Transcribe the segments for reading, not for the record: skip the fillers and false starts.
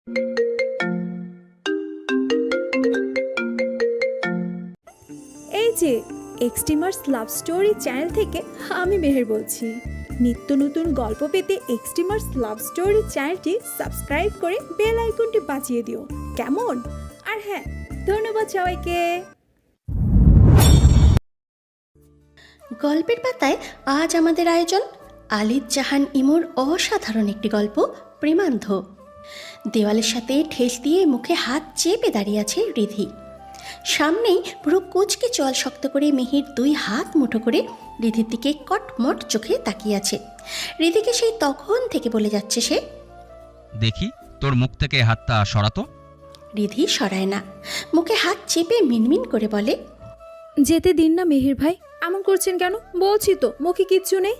এই যে extremers love story channel থেকে আমি মেহের বলছি। নিত্য নতুন গল্প পেতে এক্সট্রিমার্স লাভ স্টোরি চ্যানেলটি সাবস্ক্রাইব করে বেল আইকনটি বাজিয়ে দিও, কেমন? আর হ্যাঁ, ধন্যবাদ সবাইকে। গল্পের পাতায় আজ আমাদের আয়োজন আলিদ জাহান ইমুর অসাধারণ একটি গল্প, প্রেমান্ধ। দেওয়ালের সাথে ঠেস দিয়ে মুখে হাত চেপে দাঁড়িয়ে আছে রিধি। সামনেই পুরো কুচকে চল শক্ত করে মিহির দুই হাত মুঠো করে রিধির দিকে কটমট চোখে তাকিয়ে আছে। রিধিকে সেই তখন থেকে বলে যাচ্ছে সে, দেখি তোর মুখ থেকে হাতটা সরাতো। রিধি সরায় না, মুখে হাত চেপে মিনমিন করে বলে, যেতে দিন না মেহের ভাই, এমন করছেন কেন? বলছি তো মুখে কিচ্ছু নেই।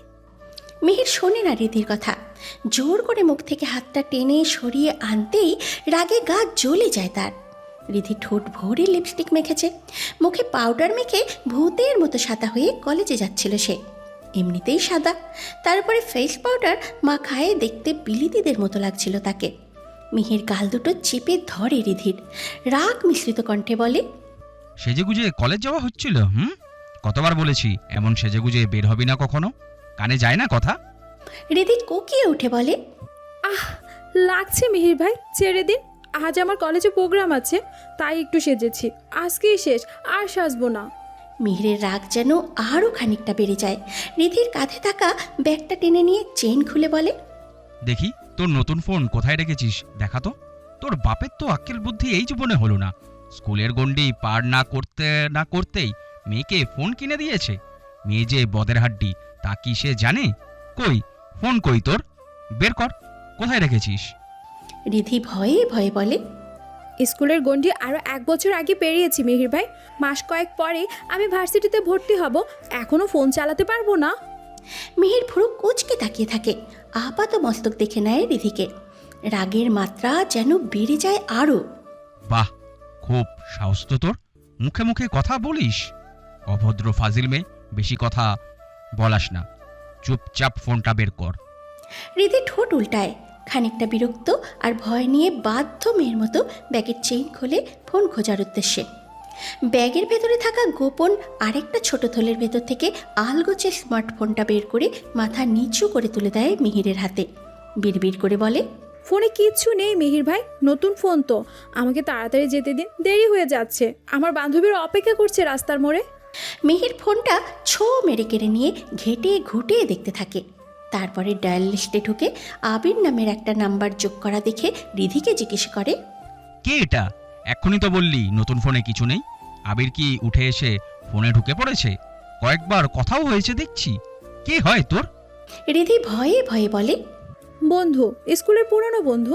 মিহির শোনে না রিধির কথা। জোর করে মুখ থেকে হাতটা টেনে সরিয়ে আনতেই রাগে গা জ্বলে যায় তার। রিধি ঠোঁট ভরে লিপস্টিক মেখেছে, মুখে পাউডার মেখে ভূতের মতো সাদা হয়ে কলেজে যাচ্ছিল সে। এমনিতেই সাদা, তার উপরে ফেস পাউডার মাখায় দেখতে বিলিতিদের মতো লাগছিল তাকে। মিহির গাল দুটো চেপে ধরে রিধির, রাগ মিশ্রিত কণ্ঠে বলে, সেজেগুজে কলেজ যাওয়া হচ্ছিল? কতবার বলেছি এমন সেজেগুজে বের হবি না কখনো, কানে যায় না কথা? রিধি কোকিয়ে উঠে বলে, আহ, লাগছে মেহের ভাই, ছেড়ে দিন। আজ আমার কলেজে প্রোগ্রাম আছে, তাই একটু সেজেছি। আজকেই শেষ, আর সাজবো না। মিহিরের রাগ যেন আরও খানিকটা বেড়ে যায়। রিধির কাঁধে থাকা ব্যাগটা টেনে নিয়ে চেন খুলে বলে, দেখি তোর নতুন ফোন কোথায় রেখেছিস, দেখা তো। তোর বাপের তো আক্কেল বুদ্ধি এই জীবনে হলো না। স্কুলের গণ্ডি পার না করতেই মেয়েকে ফোন কিনে দিয়েছে। মেয়ে যে বদের হাড্ডি তা কি সে জানে? কই ফোন, কই তোর? বের কর, কোথায় রেখেছিস? রিধি ভয়ে ভয়ে বলে, স্কুলের গণ্ডি আরও 1 বছর আগে পেরিয়েছি মেহের ভাই। মাস কয়েক পরে আমি ভার্সিটিতে ভর্তি হব, এখনও ফোন চালাতে পারবো না। মিহির ভুরু কুচকে তাকিয়ে থাকে, আপাত মস্তক দেখে নেয় রিধিকে। রাগের মাত্রা যেন বেড়ে যায় আরও। বাহ, খুব সাহস তো তোর, মুখে মুখে কথা বলিস। অভদ্র ফাজিল মেয়ে, বেশি কথা বলাস না, চুপচাপ ফোনটা বের কর। রিধি ঠোঁট উল্টায়, খানিকটা বিরক্ত আর ভয় নিয়ে বাধ্য মেয়ের মতো ব্যাগের চেইন খুলে ফোন খোঁজার উদ্দেশ্যে। ব্যাগের ভেতরে থাকা গোপন আরেকটা ছোট থলের ভেতর থেকে আলগোছে স্মার্টফোনটা বের করে মাথা নিচু করে তুলে দেয় মিহিরের হাতে। বিড়বিড় করে বলে, ফোনে কিচ্ছু নেই মেহের ভাই, নতুন ফোন তো। আমাকে তাড়াতাড়ি যেতে দিন, দেরি হয়ে যাচ্ছে। আমার বান্ধবীরা অপেক্ষা করছে রাস্তার মোড়ে। মিহির ফোনটা ছো মেরে কেড়ে নিয়ে ঘেটে ঘুটে দেখতে থাকে। তারপরে ডায়াল লিস্টে ঢুকে আবির নামের একটা নাম্বার যোগ করা দেখে রিধিকে জিজ্ঞেস করে, কে এটা? এক্ষুনি তো বললি নতুন ফোনে কিছু নেই। আবির কি উঠে এসে ফোনে ঢুকে পড়েছে? কয়েকবার কথাও হয়েছে দেখছি। কে হয় তোর? রিধি ভয়ে ভয়ে বলে, বন্ধু, স্কুলের পুরনো বন্ধু,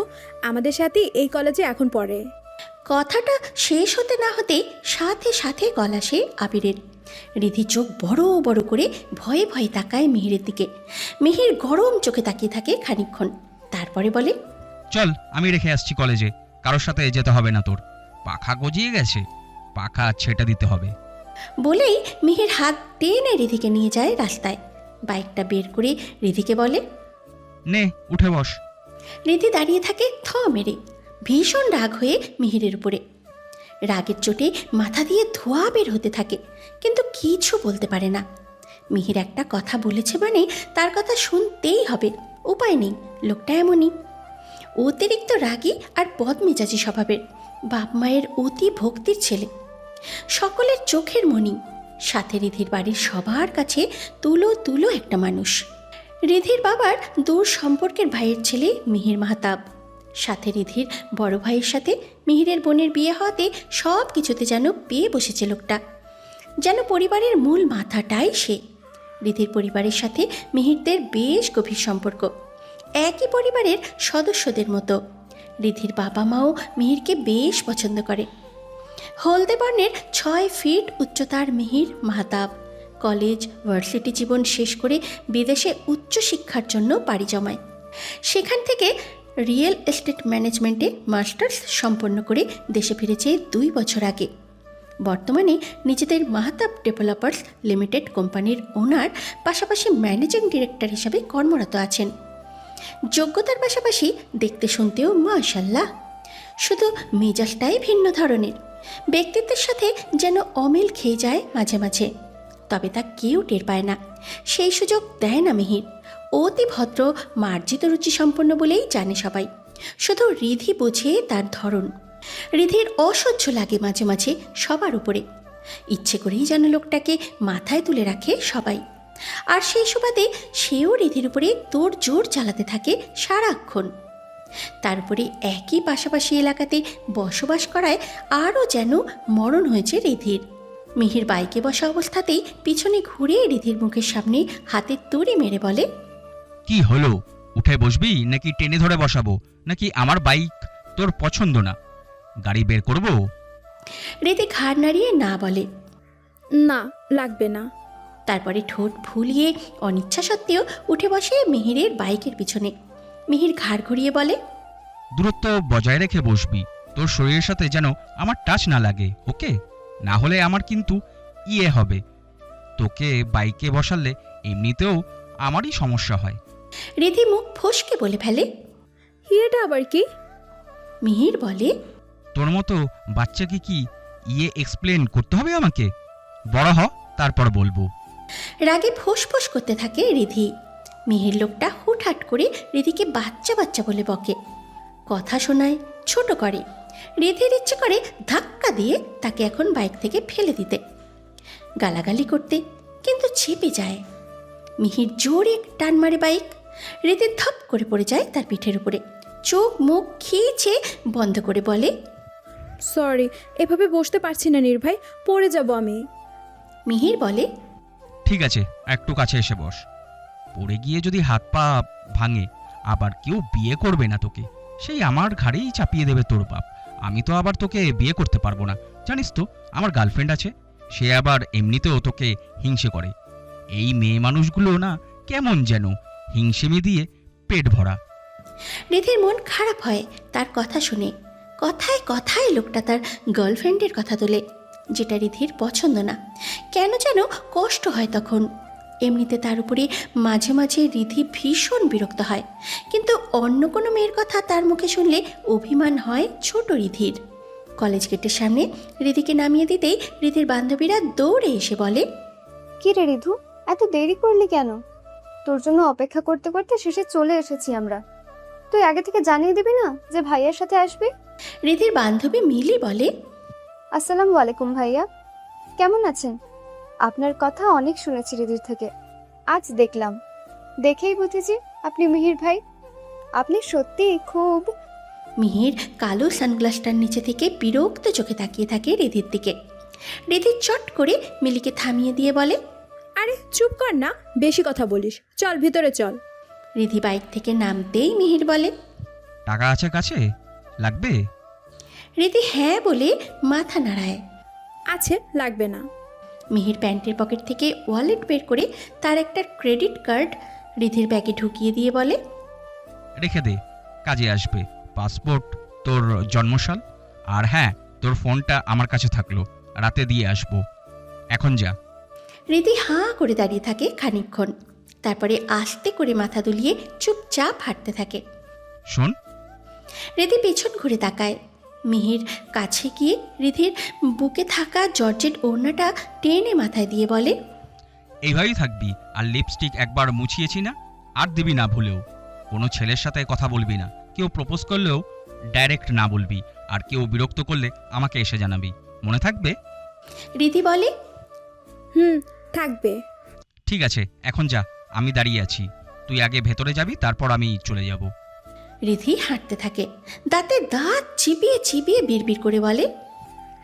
আমাদের সাথে এই কলেজে এখন পড়ে। কথাটা শেষ হতে না হতেই সাথে সাথে গলা সে আবিরের। রিধি চোখ বড় বড় করে ভয়ে ভয়ে তাকায় মিহিরের দিকে। মিহির গরম চোখে তাকিয়ে থাকে খানিকক্ষণ, তারপরে বলে, চল, আমি রেখে আসছি কলেজে। কারোর সাথে যেতে হবে না তোর। পাখা গজিয়ে গেছে, পাখা ছেটে দিতে হবে। বলেই মিহির হাত টেনে রিধিকে নিয়ে যায় রাস্তায়। বাইকটা বের করে রিধিকে বলে, নে উঠে বস। রিধি দাঁড়িয়ে থাকে থ মেরে, ভীষণ রাগ হয়ে মিহিরের উপরে। রাগের চোটে মাথা দিয়ে ধোঁয়া বের হতে থাকে, কিন্তু কিছু বলতে পারে না। মিহির একটা কথা বলেছে মানে তার কথা শুনতেই হবে, উপায় নেই, লোকটা এমনই। অতিরিক্ত রাগী আর বদমেজাজি স্বভাবের, বাপ মায়ের অতি ভক্তির ছেলে, সকলের চোখের মণি, সাথে রিধির বাড়ির সবার কাছে তুলো তুলো একটা মানুষ। রিধির বাবার দূর সম্পর্কের ভাইয়ের ছেলে মিহির মাহতাব। সাথে রিধির বড় ভাইয়ের সাথে মিহিরের বোনের বিয়ে হওয়াতে সব কিছুতে যেন পেয়ে বসেছে লোকটা, যেন পরিবারের মূল মাথাটাই সে। রিধির পরিবারের সাথে মিহিরদের বেশ গভীর সম্পর্ক, একই পরিবারের সদস্যদের মতো। রিধির বাবা মাও মিহিরকে বেশ পছন্দ করে। হলদে বর্ণের 6 ফিট উচ্চতার মিহির মাহতাব কলেজ ভার্সিটি জীবন শেষ করে বিদেশে উচ্চশিক্ষার জন্য পাড়ি জমায়। সেখান থেকে রিয়েল এস্টেট ম্যানেজমেন্টে মাস্টার্স সম্পন্ন করে দেশে ফিরেছে 2 বছর আগে। বর্তমানে নিজেদের মাহতাব ডেভেলপার্স লিমিটেড কোম্পানির ওনার, পাশাপাশি ম্যানেজিং ডিরেক্টর হিসাবে কর্মরত আছেন। যোগ্যতার পাশাপাশি দেখতে শুনতেও মাশাআল্লাহ। শুধু মেজাজটাই ভিন্ন ধরনের। ব্যক্তিত্বের সাথে যেন অমিল খেয়ে যায় মাঝে মাঝে, তবে তা কেউ টের পায় না। সেই সুযোগ দেয় না মিহির। অতি ভদ্র, মার্জিত রুচি সম্পন্ন বলেই জানে সবাই। শুধু রিধি বোঝে তার ধরন। রিধির অসহ্য লাগে মাঝে মাঝে সবার উপরে। ইচ্ছে করেই যেন লোকটাকে মাথায় তুলে রাখে সবাই। আর সেই সুবাদে সেও রিধির উপরে তোড় জোর চালাতে থাকে সারাক্ষণ। তার উপরে একই পাশাপাশি এলাকাতে বসবাস করায় আরও যেন মরণ হয়েছে রিধির। মিহির বাইকে বসা অবস্থাতেই পিছনে ঘুরে রিধির মুখের সামনে হাতে তুড়ি মেরে বলে, কি হলো? উঠে বসবি নাকি টেনে ধরে বসাবো? নাকি আমার বাইক তোর পছন্দ না? গাড়ি বের করব? রিধি ঘাড় নাড়িয়ে না বলে। না, লাগবে না। তারপরে ঠোঁট ফুলিয়ে অনিচ্ছা সত্ত্বেও উঠে বসে মিহিরের বাইকের পিছনে। মিহির ঘাড় ঘুরিয়ে বলে, দূরত্ব বজায় রেখে বসবি। তোর শরীরের সাথে যেন আমার টাচ না লাগে, ওকে? না হলে আমার কিন্তু ইয়ে হবে। তোকে বাইকে বসালে এমনিতেও আমারই সমস্যা হয়। রিধি মুখ ফসকে বলে ফেলে। এটা আবার কি? মিহির বলে, তোর মতো বাচ্চাকে কি ইয়ে এক্সপ্লেন করতে হবে আমাকে? বড় হ, তারপর বলবো। রাগে ফোঁস করতে থাকে রিধি। মিহির লোকটা হুটহাট করে রিধিকে বাচ্চা বাচ্চা বলে বকে, কথা শোনায়, ছোট করে। রিধির ইচ্ছে করে ধাক্কা দিয়ে তাকে এখন বাইক থেকে ফেলে দিতে, গালাগালি করতে, কিন্তু চেপে যায়। মিহির জোরে টান মারে বাইক। রিধি ধপ করে পড়ে যায় তার পিঠের উপরে। চোখ মুখ খিঁচে বন্ধ করে বলে, সরি, এভাবে বসতে পারছি না নির্ভয়, পড়ে যাব আমি। মিহির বলে, ঠিক আছে, একটু কাছে এসে বস। পড়ে গিয়ে যদি হাত পা ভাঙে, আবার কেউ বিয়ে করবে না তোকে। সেই আমার ঘাড়েই চাপিয়ে দেবে তোর বাপ। আমি তো আবার তোকে বিয়ে করতে পারবো না, জানিস তো। আমার গার্লফ্রেন্ড আছে, সে আবার এমনিতেও তোকে হিংসে করে। এই মেয়ে মানুষগুলো না কেমন যেন হিংসেমি দিয়ে পেট ভরা। রিধির মন খারাপ হয় তার কথা শুনে। কথায় কথায় লোকটা তার গার্লফ্রেন্ডের কথা তোলে, যেটা রিধির পছন্দ না। কেন যেন কষ্ট হয় তখন। এমনিতে তার উপরে মাঝে মাঝে রিধি ভীষণ বিরক্ত হয়, কিন্তু অন্য কোনো মেয়ের কথা তার মুখে শুনলে অভিমান হয় ছোট রিধির। কলেজ গেটের সামনে রিধিকে নামিয়ে দিতেই রিধির বান্ধবীরা দৌড়ে এসে বলে, কি রে রিধু, এত দেরি করলি কেন? তোর জন্য অপেক্ষা করতে করতে শেষে চলে এসেছি আমরা। তুই আগে থেকে জানিয়ে দিবি না যে ভাইয়ার সাথে আসবি? রিধির বান্ধবী মিলি বলে, আসসালামু আলাইকুম ভাইয়া, কেমন আছেন? আপনার কথা অনেক শুনেছি রিধির থেকে, আজ দেখলাম। দেখেই বুঝেছি আপনি মিহির ভাই। আপনি সত্যিই খুব। মিহির কালো সানগ্লাসটার নিচে থেকে বিরক্ত চোখে তাকিয়ে থাকে রিধির দিকে। রিধি চট করে মিলিকে থামিয়ে দিয়ে বলে, আরে চুপ কর না, বেশি কথা বলিস, চল ভিতরে চল। রিধি বাইক থেকে নামতেই মিহির বলে, টাকা আছে কাছে? লাগবে? রিধি হ্যাঁ বলে মাথা নাড়ায়। আছে, লাগবে না। মিহির প্যান্টের পকেট থেকে ওয়ালেট বের করে তার একটা ক্রেডিট কার্ড রিধির ব্যাগে ঢুকিয়ে দিয়ে বলে, রেখে দে, কাজে আসবে। পাসপোর্ট, তোর জন্মসাল, আর হ্যাঁ, তোর ফোনটা আমার কাছে থাকলো, রাতে দিয়ে আসবো। এখন যা। রিধি হাঁ করে দাঁড়িয়ে থাকে খানিকক্ষণ, তারপরে আস্তে করে মাথা দুলিয়ে চুপচাপ হাঁটতে থাকে। শোন। রিধি পেছন ঘুরে তাকায়। মিহির কাছে গিয়ে রিধির বুকে থাকা জর্জেট ওড়নাটা টেনে মাথায় দিয়ে বলে, এইভাবেই থাকবি। আর লিপস্টিক একবার মুছিয়েছি না, আর দিবি না ভুলেও। কোনো ছেলের সাথে কথা বলবি না। কেউ প্রপোজ করলেও ডাইরেক্ট না বলবি। আর কেউ বিরক্ত করলে আমাকে এসে জানাবি, মনে থাকবে? রিধি বলে, থাকবে। ঠিক আছে, এখন যা, আমি দাঁড়িয়ে আছি। তুই আগে ভেতরে যাবি, তারপর আমি চলে যাব। রিধি হাঁটতে থাকে, দাঁতে দাঁত চিবিয়ে চিবিয়ে বিড়বিড় করে বলে,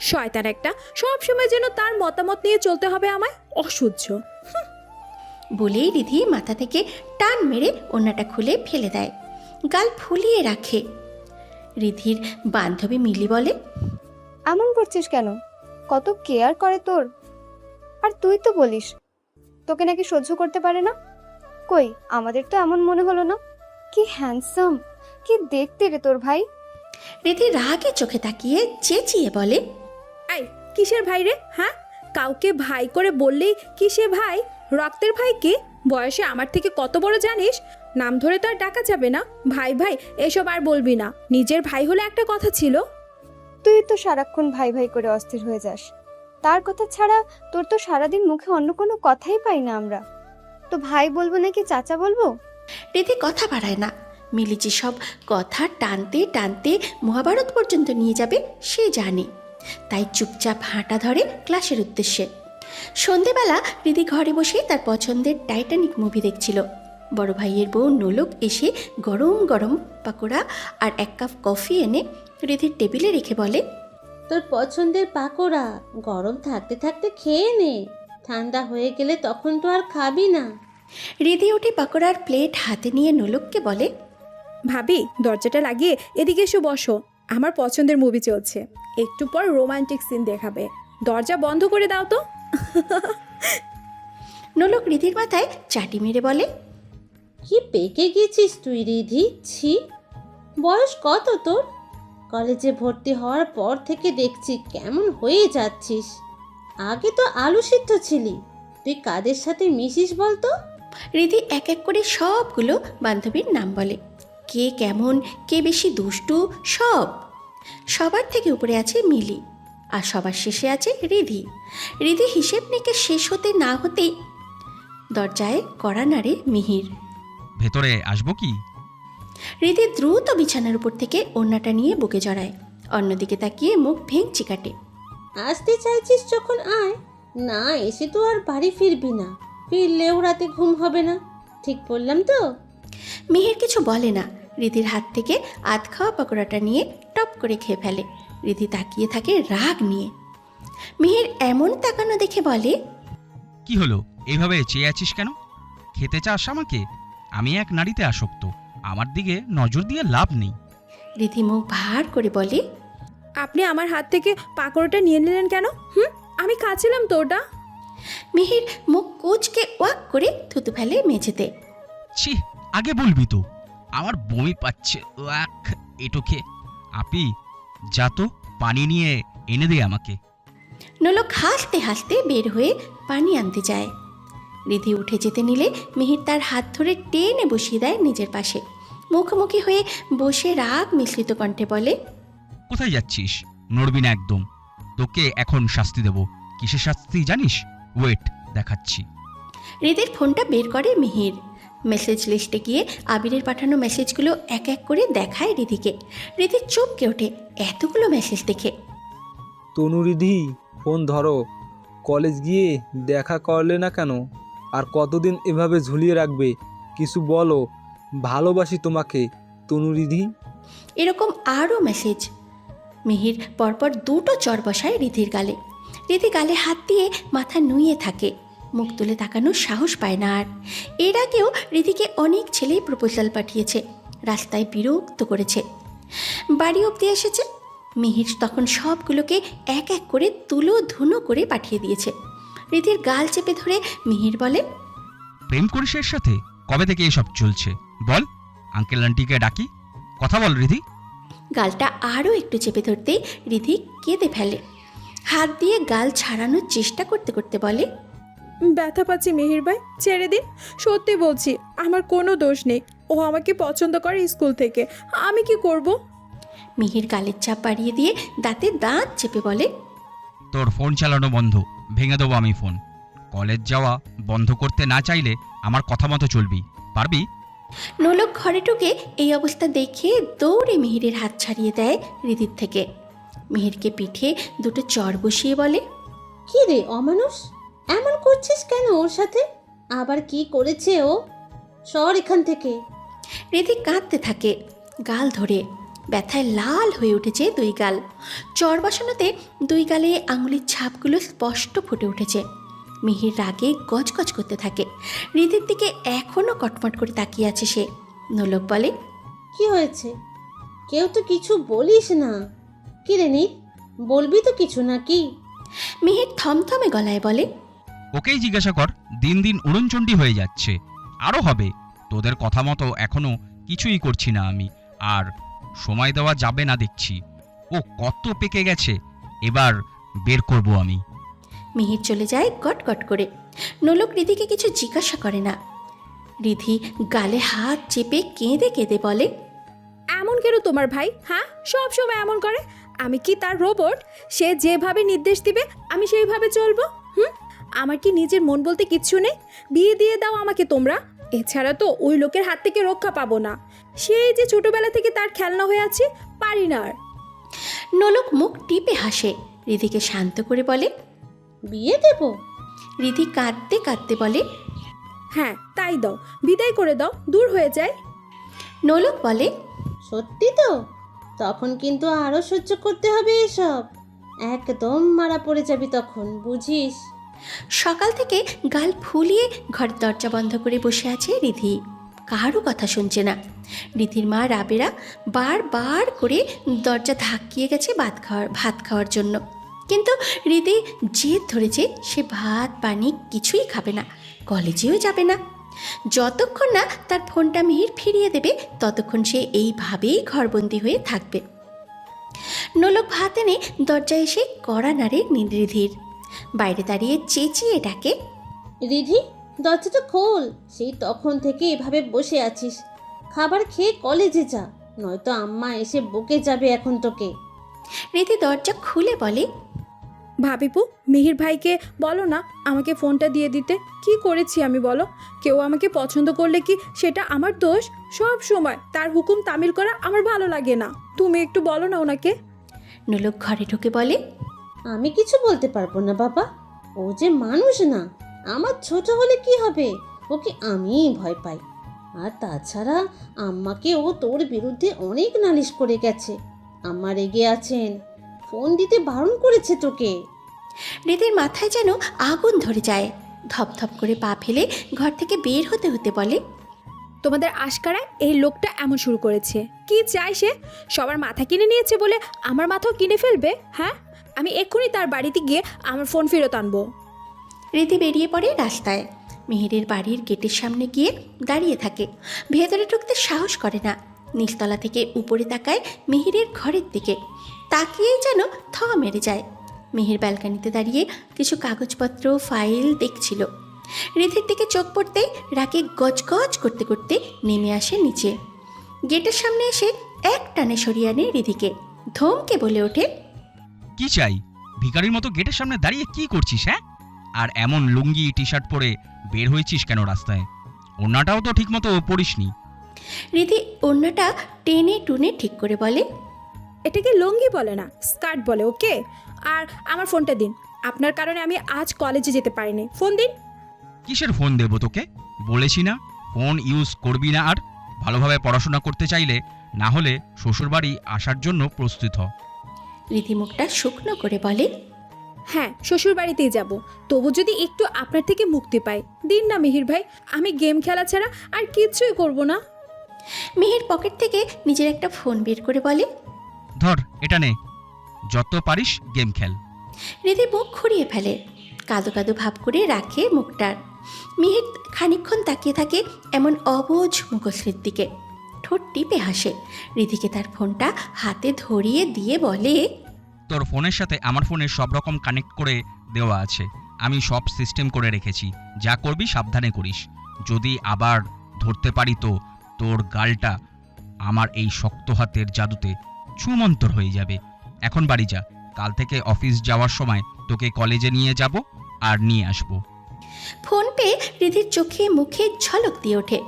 শয়তান একটা, সব সময় যেন তার মতামত নিয়ে চলতে হবে আমায়, অসহ্য। বলেই রিধি মাথা থেকে টান মেরে ওড়নাটা খুলে ফেলে দেয়, গাল ফুলিয়ে রাখে। রিধির বান্ধবী মিলি বলে, এমন করছিস কেন? কত কেয়ার করে তোর। আর তুই তো বলিস তোকে নাকি সহ্য করতে পারে না। কই, আমাদের তো এমন মনে হলো না। কি হ্যান্ডসাম, কি দেখতে রে তোর ভাই। রিধি রাগে চোখে তাকিয়ে চেঁচিয়ে বলে, আই, কিসের ভাই রে? হ্যাঁ, কাউকে ভাই করে বললেই কি সে ভাই? রক্তের ভাই কি? বয়সে আমার থেকে কত বড় জানিস? নাম ধরে তো আর ডাকা যাবে না। ভাই ভাই এসব আর বলবি না। নিজের ভাই হলে একটা কথা ছিল। তুই তো সারাক্ষণ ভাই ভাই করে অস্থির হয়ে যাস। তার কথা ছাড়া তোর তো সারাদিন মুখে অন্য কোনো কথাই পাই না আমরা। তো ভাই বলবো নাকি চাচা বলবো? রিধি কথা বাড়ায় না। মিলি যে সব কথা টানতে টানতে মহাভারত পর্যন্ত নিয়ে যাবে সে জানে, তাই চুপচাপ হাঁটা ধরে ক্লাসের উদ্দেশ্যে। সন্ধেবেলা রিধি ঘরে বসে তার পছন্দের টাইটানিক মুভি দেখছিল। বড় ভাইয়ের বউ নোলক এসে গরম গরম পাকোড়া আর এক কাপ কফি এনে রিধির টেবিলে রেখে বলে, তোর পছন্দের পাকোড়া গরম থাকতে থাকতে খেয়ে নে, ঠান্ডা হয়ে গেলে তখন তো আর খাবি না। রিধি উঠে পাকোড়ার প্লেট হাতে নিয়ে নোলককে বলে, ভাবি দরজাটা লাগিয়ে এদিকে এসে বসো, আমার পছন্দের মুভি চলছে, একটু পর রোমান্টিক সিন দেখাবে, দরজা বন্ধ করে দাও তো। নোলক রিধির মাথায় চাটি মেরে বলে, কি পেকে গেছিস তুই রিধি, ছি! বয়স কত তোর? কলেজে ভর্তি হওয়ার পর থেকে দেখছি কেমন হয়ে যাচ্ছিস। আগে তো আলু সিদ্ধ ছিলি, তুই কাদের সাথে মিশিস বলতো? রিধি এক এক করে সবগুলো বান্ধবীর নাম বলে, কে কেমন, কে বেশি দুষ্টু, সবার থেকে উপরে আছে মিলি, আর সবার শেষে আছে রিধি। রিধি হিসেব নিকেশ শেষ হতে না হতেই দরজায় কড়া নাড়ে মিহির। ভেতরে আসবো কি? রিধি দ্রুত বিছানার উপর থেকে ওড়নাটা নিয়ে বুকে জড়ায়, অন্যদিকে তাকিয়ে মুখ ভেঙচি কাটে। আসতে চাইছিস যখন আয়, না এসে তো আর বাড়ি ফিরবি না, ফিরলেও রাতে ঘুম হবে না। ঠিক বললাম তো? মিহির কিছু বলে না। রিধির হাত থেকে আধ খাওয়া পকোড়াটা নিয়ে টপ করে খেয়ে ফেলে। রিধি তাকিয়ে থাকে রাগ নিয়ে। মিহির এমন তাকানো দেখে বলে, কি হলো, এইভাবে চেয়ে আছিস কেন? খেতে চাস আমাকে? আমি এক নারীতে আসক্ত, আমার দিকে নজর দিয়ে লাভ নেই। রিধি মুখ ভার করে বলে, আপনি আমার হাত থেকে পাকোড়াটা নিয়ে নিলেন কেন? আমি খাচ্ছিলাম তো ওটা। মিহির মুখ কুঁচকে ওয়াক করে থুতু ফেলে মেঝেতে। ছি, আগে বলবি তো, আমার বমি পাচ্ছে। ওয়াক, এটো খে। আপি, যা তো পানি নিয়ে এনে দে আমাকে। নোলক হাসতে হাসতে বের হয়ে পানি আনতে যায়। রিধি উঠে যেতে নিলে মিহির তার হাত ধরে টেনে বসিয়ে দেয় নিজের পাশে। মুখোমুখি হয়ে বসে রাগ মিশ্রিত কণ্ঠে বলে, কোথায় যাচ্ছিস? নড়বি না একদম। তোকে এখন শাস্তি দেব। কিসের শাস্তি জানিস? ওয়েট, দেখাচ্ছি। রিধির ফোনটা বের করে মিহির। মেসেজ লিস্টে গিয়ে আবিরের পাঠানো মেসেজগুলো এক এক করে দেখায় রিধিকে। রিধি চমকে ওঠে এতগুলো মেসেজ দেখে। তনুরিধি, ফোন ধরো। কলেজ গিয়ে দেখা করলে না কেন? আর কতদিন এভাবে ঝুলিয়ে রাখবে? কিছু বলো, ভালোবাসি তোমাকে তনুরিধি। এরকম আরও মেসেজ। মিহির পরপর দুটো চর বসায় রিধির গালে। রিধি গালে হাত দিয়ে মাথা নুইয়ে থাকে, মুখ তুলে তাকানোর সাহস পায় না আর। এর আগেও রিধিকে অনেক ছেলেই প্রপোজাল পাঠিয়েছে, রাস্তায় বিরক্ত করেছে, বাড়ি অবধি এসেছে। মিহির তখন সবগুলোকে এক এক করে তুলো ধুনো করে পাঠিয়ে দিয়েছে। রিধির গাল চেপে ধরে মিহির বলে, প্রেম করিস এর সাথে? কবে থেকে এসব চলছে বল? আঙ্কেল আন্টিকে ডাকি, কথা বল রিধি। গালটা আরও একটু চেপে ধরতেই রিধি কেঁদে ফেলে। হাত দিয়ে গাল ছাড়ানোর চেষ্টা করতে করতে বলে, ব্যথা পাচ্ছি মেহের ভাই, ছেড়ে দিন। সত্যি বলছি, আমার কোনো দোষ নেই। ও আমাকে পছন্দ করে স্কুল থেকে, আমি কি করব? মিহির গালের চাপ বাড়িয়ে দিয়ে দাঁতে দাঁত চেপে বলে, তোর ফোন চালানো বন্ধ, ভেঙে দেবো আমি ফোন। কলেজ যাওয়া বন্ধ করতে না চাইলে আমার কথা মতো চলবি, পারবি? নোলক ঘরে ঢুকে এই অবস্থা দেখে দৌড়ে মিহিরের হাত ছাড়িয়ে দেয় রিধির থেকে। মিহিরকে পিঠে দুটো চর বসিয়ে বলে, কি রে অমানুষ, এমন করছিস কেন ওর সাথে? আবার কি করেছে ও? সর এখান থেকে। রিধি কাঁদতে থাকে, গাল ধরে। ব্যথায় লাল হয়ে উঠেছে দুই গাল। চর বসানোতে দুই গালে আঙুলের ছাপগুলো স্পষ্ট ফুটে উঠেছে। মিহির রাগে গজগজ করতে থাকে। রিধির দিকে এখনও কটমট করে তাকিয়ে আছে সে। নোলক বলে, কি হয়েছে? কেউ তো কিছু বলিস না। কি রে নীল, বলবি তো কিছু নাকি? মিহির থমথমে গলায় বলে, ওকেই জিজ্ঞাসা কর, দিন দিন উড়নচণ্ডী হয়ে যাচ্ছে, আরও হবে। তোদের কথা মতো এখনো কিছুই করছি না আমি, আর সময় দেওয়া যাবে না দেখছি। ও কত পেকে গেছে, এবার বের করব আমি। মিহির চলে যায় গট গট করে। নোলক রিধিকে কিছু জিজ্ঞাসা করে না। রিধি গালে হাত চেপে কেঁদে কেঁদে বলে, এমন কেন তোমার ভাই? হ্যাঁ, সব সময় এমন করে। আমি কি তার রোবট? সে যেভাবে নির্দেশ দিবে আমি সেইভাবে চলবো। আমার কি নিজের মন বলতে কিচ্ছু নেই? বিয়ে দিয়ে দাও আমাকে তোমরা। এছাড়া তো ওই লোকের হাত থেকে রক্ষা পাবো না। সেই যে ছোটবেলা থেকে তার খেলনা হয়ে আছি, পারি না আর। নোলক মুখ টিপে হাসে, রিধিকে শান্ত করে বলে। বিয়ে দেব? রিধি কাঁদতে কাঁদতে বলে। হ্যাঁ তাই দাও, বিদায় করে দাও, দূর হয়ে যায়। নোলক বলে। সত্যি তো? তখন কিন্তু আরও সহ্য করতে হবে এসব। একদম মারা পড়ে যাবি তখন, বুঝিস? সকাল থেকে গাল ফুলিয়ে ঘরের দরজা বন্ধ করে বসে আছে রিধি। কারও কথা শুনছে না। রিধির মা রাবেরা বারবার করে দরজা ধাক্কিয়ে গেছে ভাত খাওয়ার জন্য, কিন্তু রিধি জেদ ধরেছে সে ভাত পানি কিছুই খাবে না, কলেজেও যাবে না। যতক্ষণ না তার ফোনটা মিহির ফিরিয়ে দেবে ততক্ষণ সে এইভাবেই ঘরবন্দি হয়ে থাকবে। নোলক ভাত এনে দরজায় এসে কড়া নাড়ে রিধির। বাইরে দাঁড়িয়ে চেঁচিয়ে ডাকে। রিধি, দরজাটা খোল। সেই তখন থেকে এভাবে বসে আছিস। খাবার খেয়ে কলেজে যা, নয়তো আম্মা এসে বকে যাবে এখন তোকে। রিধি দরজা খুলে বলে। ভাবিপু, মিহির ভাইকে বলো না আমাকে ফোনটা দিয়ে দিতে। কি করেছি আমি বলো? কেউ আমাকে পছন্দ করলে কি সেটা আমার দোষ? সব সময় তার হুকুম তামিল করা আমার ভালো লাগে না। তুমি একটু বলো না ওনাকে। নোলক ঘরে ঢুকে বলে। আমি কিছু বলতে পারবো না বাবা, ও যে মানুষ না। আমার ছোট হলে কি হবে, ওকে আমিই ভয় পাই। আর তাছাড়া আম্মাকে ও তোর বিরুদ্ধে অনেক নালিশ করে গেছে। আম্মা রেগে আছেন, ফোন দিতে বারণ করেছে তোকে। রিধির মাথায় যেন আগুন ধরে যায়। ধপধপ করে পা ফেলে ঘর থেকে বের হতে হতে বলে। তোমাদের আশকারায় এই লোকটা এমন শুরু করেছে। কি চাই সে? সবার মাথা কিনে নিয়েছে বলে আমার মাথাও কিনে ফেলবে? হ্যাঁ, আমি এক্ষুনি তার বাড়িতে গিয়ে আমার ফোন ফেরত আনবো। রিধি বেরিয়ে পড়ে রাস্তায়। মিহিরের বাড়ির গেটের সামনে গিয়ে দাঁড়িয়ে থাকে। ভেতরে ঢুকতে সাহস করে না। নিচতলা থেকে উপরে তাকায় মিহিরের ঘরের দিকে। তাকিয়েই যেন থ মেরে যায়। মিহির ব্যালকানিতে দাঁড়িয়ে কিছু কাগজপত্র ফাইল দেখছিল। রিধির দিকে চোখ পড়তেই রাগে গজগজ করতে করতে নেমে আসে নিচে। গেটের সামনে এসে এক টানে সরিয়ে আনে রিধিকে। ধমকে বলে ওঠে। কি চাই? ভিখারির মতো গেটের সামনে দাঁড়িয়ে কি করছিস? হ্যাঁ, আর এমন লুঙ্গি টি শার্ট পরে বের হয়েছিস কেন রাস্তায়? ওড়নাটাও তো ঠিক মতো পরিসনি। রিধি ওড়নাটা টেনে টুনে ঠিক করে বলে। এটাকে লুঙ্গি বলে না, স্কার্ট বলে। ওকে, আর আমার ফোনটা দিন। আপনার কারণে আমি আজ কলেজে যেতে পারিনি। ফোন দিন। কিসের ফোন দেবো তোকে? বলেছি না ফোন ইউজ করবি না। আর ভালোভাবে পড়াশোনা করতে চাইলে না হলে শ্বশুরবাড়ি আসার জন্য প্রস্তুত হ। রিধি মুখটা শুকনো করে বলে। হ্যাঁ, শ্বশুর বাড়িতেই যাব, তবু যদি একটু আপনার থেকে মুক্তি পাই। দিন না মিহির ভাই, আমি গেম খেলা ছাড়া আর কিচ্ছুই করব না। মিহির পকেট থেকে নিজের একটা ফোন বের করে বলে। ধর এটা নে, যত পারিস গেম খেল। রিধি মুখ ঘুরিয়ে ফেলে, কাদো কাদো ভাব করে রাখে মুখটার। মিহির খানিকক্ষণ তাকিয়ে থাকে এমন অবুঝ মুখশ্রীর দিকে, ঠোঁট টিপে হাসে। রিধিকে তার ফোনটা হাতে ধরিয়ে দিয়ে বলে। তোর ফোনের সাথে আমার ফোনে সব রকম কানেক্ট করে দেওয়া আছে। আমি সব সিস্টেম করে রেখেছি। যা করবি সাবধানে করিস। যদি আবার ধরতে পারি তো তোর গালটা আমার এই শক্ত হাতের জাদুতে ছুমন্তর হয়ে যাবে। এখন বাড়ি যা, কাল থেকে অফিস যাওয়ার সময় তোকে কলেজে নিয়ে যাব আর নিয়ে আসব। ফোন পেয়ে রিধির চোখে মুখে ঝলক দিয়ে ওঠে।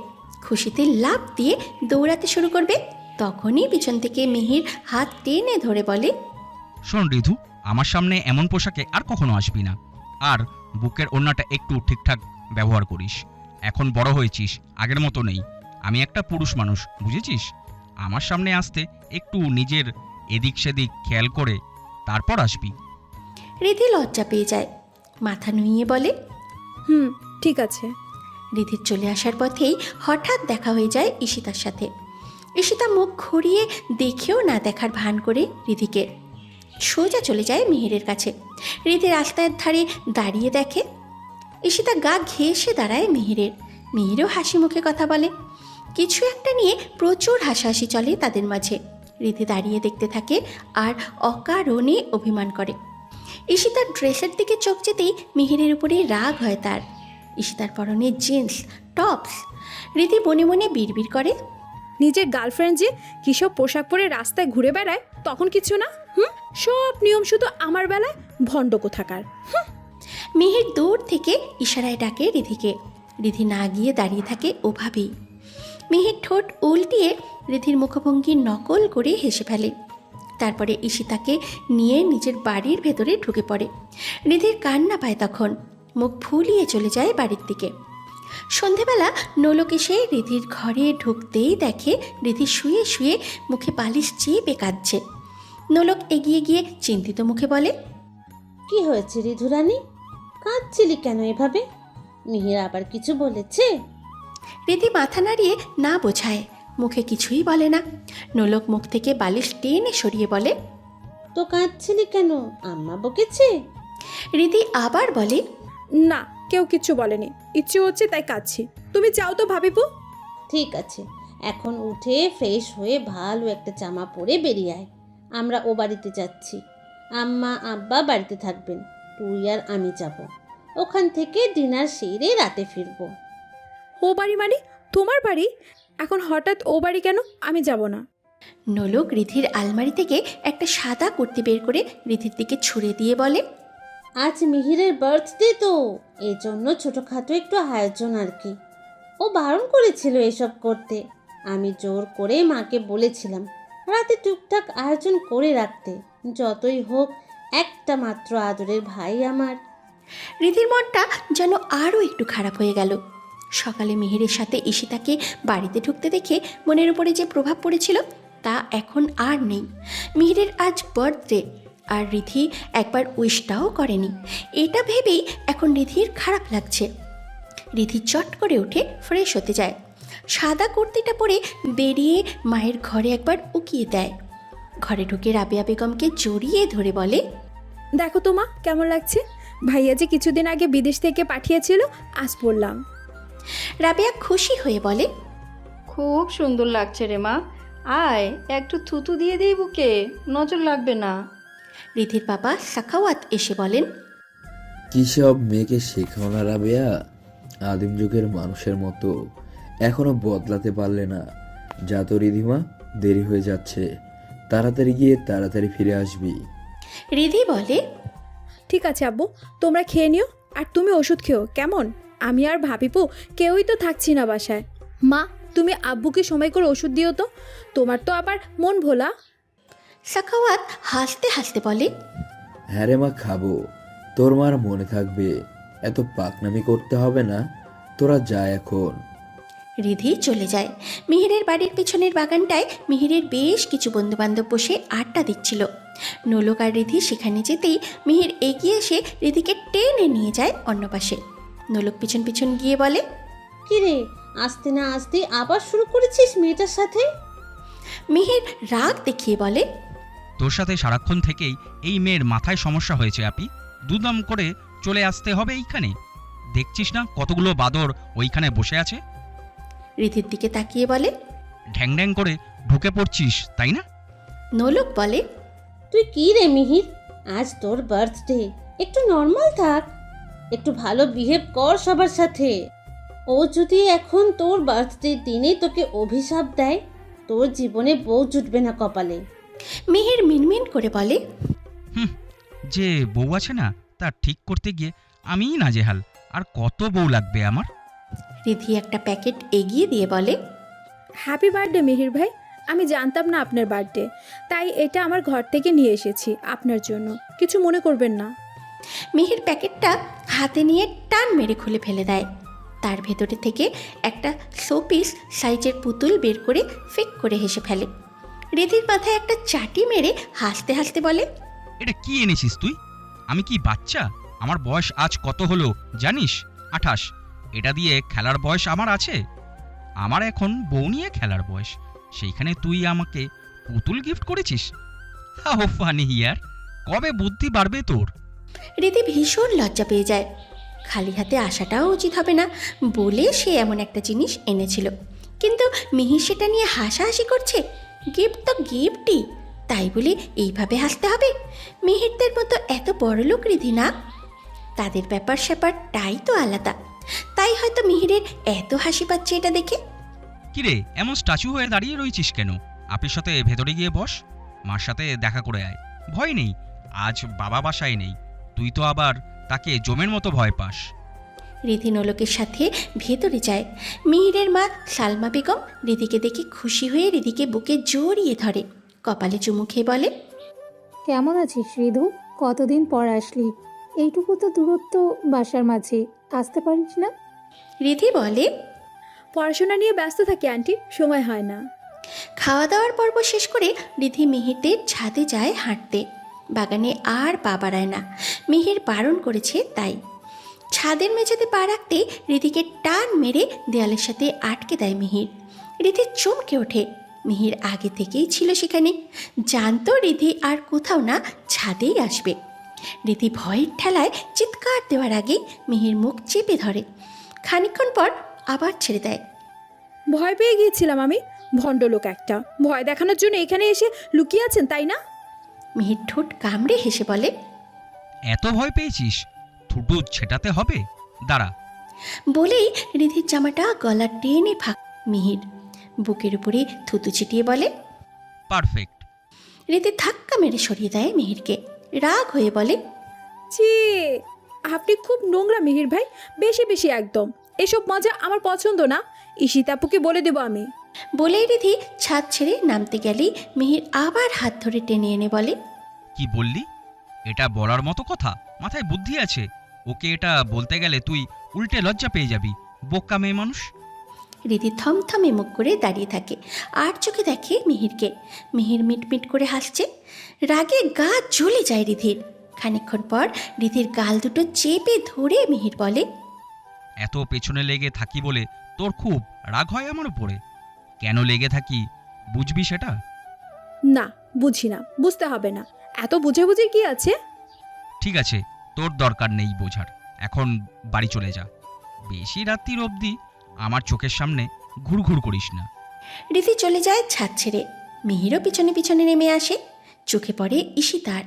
খুশিতে লাফ দিয়ে দৌড়াতে শুরু করবে। তখনই পিছন থেকে মিহির হাত টেনে ধরে বলে। শোন রিধু, আমার সামনে এমন পোশাকে আর কখনো আসবি না। আর বুকের ওড়নাটা একটু ঠিকঠাক ব্যবহার করিস। এখন বড় হয়েছিস, আগের মতো নেই। আমি একটা পুরুষ মানুষ, বুঝেছিস? আমার সামনে আসতে একটু নিজের এদিক সেদিক খেয়াল করে তারপর আসবি। রিধি লজ্জা পেয়ে যায়, মাথা নুইয়ে বলে। ঠিক আছে। রিধির চলে আসার পথেই হঠাৎ দেখা হয়ে যায় ঈশিতার সাথে। ঈশিতা মুখ ঘুরিয়ে দেখেও না দেখার ভান করে রিধিকে সোজা চলে যায় মিহিরের কাছে। রিধি রাস্তার ধারে দাঁড়িয়ে দেখে। ঈশিতা গা ঘেঁষে দাঁড়ায় মিহিরের। মিহিরও হাসি মুখে কথা বলে। কিছু একটা নিয়ে প্রচুর হাসাহাসি চলে তাদের মাঝে। রিধি দাঁড়িয়ে দেখতে থাকে আর অকারণে অভিমান করে। ঈশিতার ড্রেসের দিকে চোখ যেতেই মিহিরের উপরে রাগ হয় তার। ঈশিতার পরনে জিন্স টপস। রিধি মনে মনে বিড়বিড় করে। নিজের গার্লফ্রেন্ড যে কিসব পোশাক পরে রাস্তায় ঘুরে বেড়ায়, তখন কিছু না। সব নিয়ম শুধু আমার বেলায় ভণ্ড কোথাকার। মিহির দূর থেকে ইশারায় ডাকে রিধিকে। রিধি না গিয়ে দাঁড়িয়ে থাকে ওভাবেই। মিহির ঠোঁট উল্টিয়ে রিধির মুখভঙ্গির নকল করে হেসে ফেলে। তারপরে ঈশিতাকে নিয়ে নিজের বাড়ির ভেতরে ঢুকে পড়ে। রিধির কান্না পায় তখন, মুখ ফুলিয়ে চলে যায় বাড়ির দিকে। সন্ধেবেলা নোলক এসে রিধির ঘরে ঢুকতেই দেখে রিধি শুয়ে শুয়ে মুখে বালিশ চেপে কাঁদছে। নোলক এগিয়ে গিয়ে চিন্তিত মুখে বলে, কি হয়েছে ঋধুরানী, কাঁদছিলি কেন এভাবে? মিহির আবার কিছু বলেছে? রিধি মাথা নাড়িয়ে না বোঝায়, মুখে কিছুই বলে না। নোলক মুখ থেকে বালিশ টেনে সরিয়ে বলে, তো কাঁদছিলি কেন, আম্মা বকেছে? রিধি আবার বলে, না, কেউ কিচ্ছু বলেনি, ইচ্ছে হচ্ছে তাই কাঁদছি। তুমি যাও তো ভাবিপু। ঠিক আছে, এখন উঠে ফ্রেশ হয়ে ভালো একটা জামা পরে বেরিয়ে আয়। আমরা ও বাড়িতে যাচ্ছি। আম্মা আব্বা বাড়িতে থাকবেন, তুই আর আমি যাব। ওখান থেকে ডিনার সেরে রাতে ফিরবো। ও বাড়ি মানে তোমার বাড়ি? এখন হঠাৎ ও বাড়ি কেন? আমি যাব না। নোলক রিধির আলমারি থেকে একটা সাদা কুর্তি বের করে রিধির দিকে ছুঁড়ে দিয়ে বলে, আজ মিহিরের বার্থডে তো, এই জন্য ছোটোখাটো একটু আয়োজন আর কি। ও বারণ করেছিল এসব করতে, আমি জোর করে মাকে বলেছিলাম রাতে টুকটাক আয়োজন করে রাখতে। যতই হোক একটা মাত্র আদরের ভাই আমার। রিধির মনটা যেন আরও একটু খারাপ হয়ে গেল। সকালে মিহিরের সাথে ঈশিতাকে বাড়িতে ঢুকতে দেখে মনের উপরে যে প্রভাব পড়েছিল তা এখন আর নেই। মিহিরের আজ বার্থডে, আর রিধি একবার উইশটাও করেনি। এটা ভেবেই এখন রিধির খারাপ লাগছে। রিধি চট করে উঠে ফ্রেশ হতে যায়। সাদা কুর্তিটা পরে বেরিয়ে মায়ের ঘরে একবার উকিয়ে দেয়। ঘরে ঢুকে রাবেয়া বেগমকে জড়িয়ে ধরে বলে, দেখো তো মা, কেমন লাগছে? ভাইয়া যে কিছুদিন আগে বিদেশ থেকে পাঠিয়েছিল, আজ পড়লাম। রাবেয়া খুশি হয়ে বলে, খুব সুন্দর লাগছে রে মা, আয় একটু থুতু দিয়ে দিই বুকে, নজর লাগবে না। রিধির বাবা সাখাওয়াত এসে বলেন, কী সব মেয়েকে শেখাও না রাবেয়া, আদিম যুগের মানুষের মতো এখনো বদলাতে পারলে না। যা তো রিধিমা, দেরি হয়ে যাচ্ছে, তাড়াতাড়ি গিয়ে তাড়াতাড়ি ফিরে আসবি। রিধি বলে, ঠিক আছে আব্বু, তোমরা খেয়ে নিও, আর তুমি ওষুধ খেও কেমন? আমি আর ভাবিপু কেউই তো থাকছি না বাসায়। মা, তুমি আব্বুকে সময় করে ওষুধ দিও তো, তোমার তো আবার মন ভোলা। সাখাওয়াত হাসতে হাসতে বলে, হ্যাঁ রে মা, খাবো, তোর মার মনে থাকবে, এত পাকনামি করতে হবে না, তোরা যা এখন। রিধি চলে যায়। মিহিরের বাড়ির পিছনের বাগানটায় মিহিরের বেশ কিছু বন্ধুবান্ধব বসে আড্ডা দিচ্ছিল। নোলক আর রিধি সেখানে যেতেই মিহির এগিয়ে এসে রিধিকে টেনে নিয়ে যায় অন্য পাশে। নোলক পিছন পিছন গিয়ে বলে, কিরে, আসতে না আসতে আবার শুরু করেছিস মেয়েটার সাথে? মিহির রাগ দেখিয়ে বলে, তোর সাথে সারাক্ষণ থেকেই এই মেয়ের মাথায় সমস্যা হয়েছে আপি। দুদম করে চলে আসতে হবে এইখানে। দেখছিস না কতগুলো বাদর ওইখানে বসে আছে? রিধির দিকে তাকিয়ে বলে, ঢ্যাং ঢ্যাং করে ঢুকে পড়ছিস তাই না? নোলক বলে, তুই কি রে মিহির, আজ তোর বার্থডে, একটু নর্মাল থাক, একটু ভালো বিহেভ কর সবার সাথে। ও যদি এখন তোর বার্থডে দিনে তোকে অভিশাপ দেয়, তোর জীবনে বউ জুটবে না কপালে। মিহির মিনমিন করে বলে, যে বউ আছে না, তা ঠিক করতে গিয়ে আমিই নাজেহাল। আর কত বউ লাগবে আমার? রিধি একটা প্যাকেট এগিয়ে দিয়ে বলে, হ্যাপি বার্থডে মিহির ভাই। আমি জানতাম না আপনার বার্থডে, তাই এটা আমার ঘর থেকে নিয়ে এসেছি আপনার জন্য, কিছু মনে করবেন না। মিহির প্যাকেটটা হাতে নিয়ে টান মেরে খুলে ফেলে দেয়। তার ভেতরে থেকে একটা শোপিস সাইজের পুতুল বের করে ফিক করে হেসে ফেলে। রিধির মাথায় একটা চাটি মেরে হাসতে হাসতে বলে, এটা কি এনেছিস তুই? আমি কি বাচ্চা? আমার বয়স আজ কত হলো জানিস? 28। এটা দিয়ে খেলার বয়স আমার আছে? আমার এখন বউ নিয়ে খেলার বয়স, সেইখানে তুই আমাকে পুতুল গিফট করেছিস? হাউ ফানি ইয়ার, কবে বুদ্ধি বাড়বে তোর? রিধি ভীষণ লজ্জা পেয়ে যায়। খালি হাতে আসাটাও উচিত হবে না বলে সে এমন একটা জিনিস এনেছিল, কিন্তু মিহির সেটা নিয়ে হাসাহাসি করছে। গিফট তো গিফটই, তাই বলে এইভাবে হাসতে হবে? মিহিরদের মতো এত বড়লোক রিধি না, তাদের ব্যাপার স্যাপারটাই তো আলাদা। তাই হয়তো মিহিরের এত হাসি পাচ্ছে এটা দেখে। কিরে, এমন স্ট্যাচু হয়ে দাঁড়িয়ে রয়েছিস কেন? আপির সাথে ভেতরে গিয়ে বস, মার সাথে দেখা করে আয়। ভয় নেই, আজ বাবা বাসায় নেই, তুই তো আবার তাকে জমের মতো ভয় পাস। রিধি নোলকের সাথে ভেতরে যায়। মিহিরের মা সালমা বেগম রিধিকে দেখে খুশি হয়ে রিধিকে বুকে জড়িয়ে ধরে, কপালে চুমু খেয়ে বলে, কেমন আছিস রিধু? কতদিন পর আসলি? এইটুকু তো দূরত্ব বাসার মাঝে, আসতে পারিস না? রিধি বলে, পড়াশোনা নিয়ে ব্যস্ত থাকি আন্টি, সময় হয় না। খাওয়া দাওয়ার পর্ব শেষ করে রিধি মিহিরদের ছাদে যায় হাঁটতে। বাগানে আর পা বাড়ায় না, মিহির বারণ করেছে তাই। ছাদের মেঝেতে পা রাখতে রিধিকে টান মেরে দেয়ালের সাথে আটকে দেয় মিহির। রিধি চমকে ওঠে, মিহির আগে থেকেই ছিল সেখানে, জানতো রিধি আর কোথাও না ছাদেই আসবে। রিধি ভয়ের ঠেলায় চিৎকার দেওয়ার আগেই মিহির মুখ চেপে ধরে, খানিকক্ষণ পর আবার ছেড়ে দেয়। ভয় পেয়ে গিয়েছিলাম আমি, ভণ্ডলোক একটা, ভয় দেখানোর জন্য এখানে এসে লুকিয়ে আছেন তাই না? মিহির ঠোঁট কামড়ে হেসে বলে, এত ভয় পেয়েছিস? থুটু ছেটাতে হবে, দাঁড়া। বলেই রিধির জামাটা গলা টেনে ফাঁক। মিহির বুকের উপরে থুতু ছিটিয়ে বলে, পারফেক্ট। রিধি ধাক্কা মেরে সরিয়ে দেয় মিহিরকে, রাগ হয়ে বলে, ছি, আপনি খুব নোংরা মিহির ভাই, বেশি বেশি একদম। এসব মজা আমার পছন্দ না, ঈশিতাপুকে বলে দেবো আমি। বলেই রিধি ছাদ ছেড়ে নামতে গেলেই মিহির আবার হাত ধরে টেনে এনে বলে, কি বললি? এটা বলার মতো কথা? মাথায় বুদ্ধি আছে? ওকে এটা বলতে গেলে তুই উল্টে লজ্জা পেয়ে যাবি, বোকা মেয়ে মানুষ। রিধি থমথমে মুখ করে দাঁড়িয়ে থাকে, আর চোখে দেখে মিহিরকে। মিহির মিটমিট করে হাসছে, রাগে গা জ্বলে যায় রিধির। খানিকক্ষণ পর রিধির গাল দুটো চেপে ধরে মিহির বলে, এত পেছনে লেগে থাকি বলে তোর খুব রাগ হয় আমার উপরে? কেন লেগে থাকি বুঝবি সেটা? না, বুঝি না, বুঝতে হবে না, এত বুঝাবুঝির কি আছে? ঠিক আছে, তোর দরকার নেই বোঝার, এখন বাড়ি চলে যা। বেশি রাত্রির অবধি আমার চোখের সামনে ঘুরঘুর করিস না। রিধি চলে যায় ছাদ ছেড়ে। মিহিরও পিছনে পিছনে নেমে আসে। চোখে পড়ে ঈশিতার।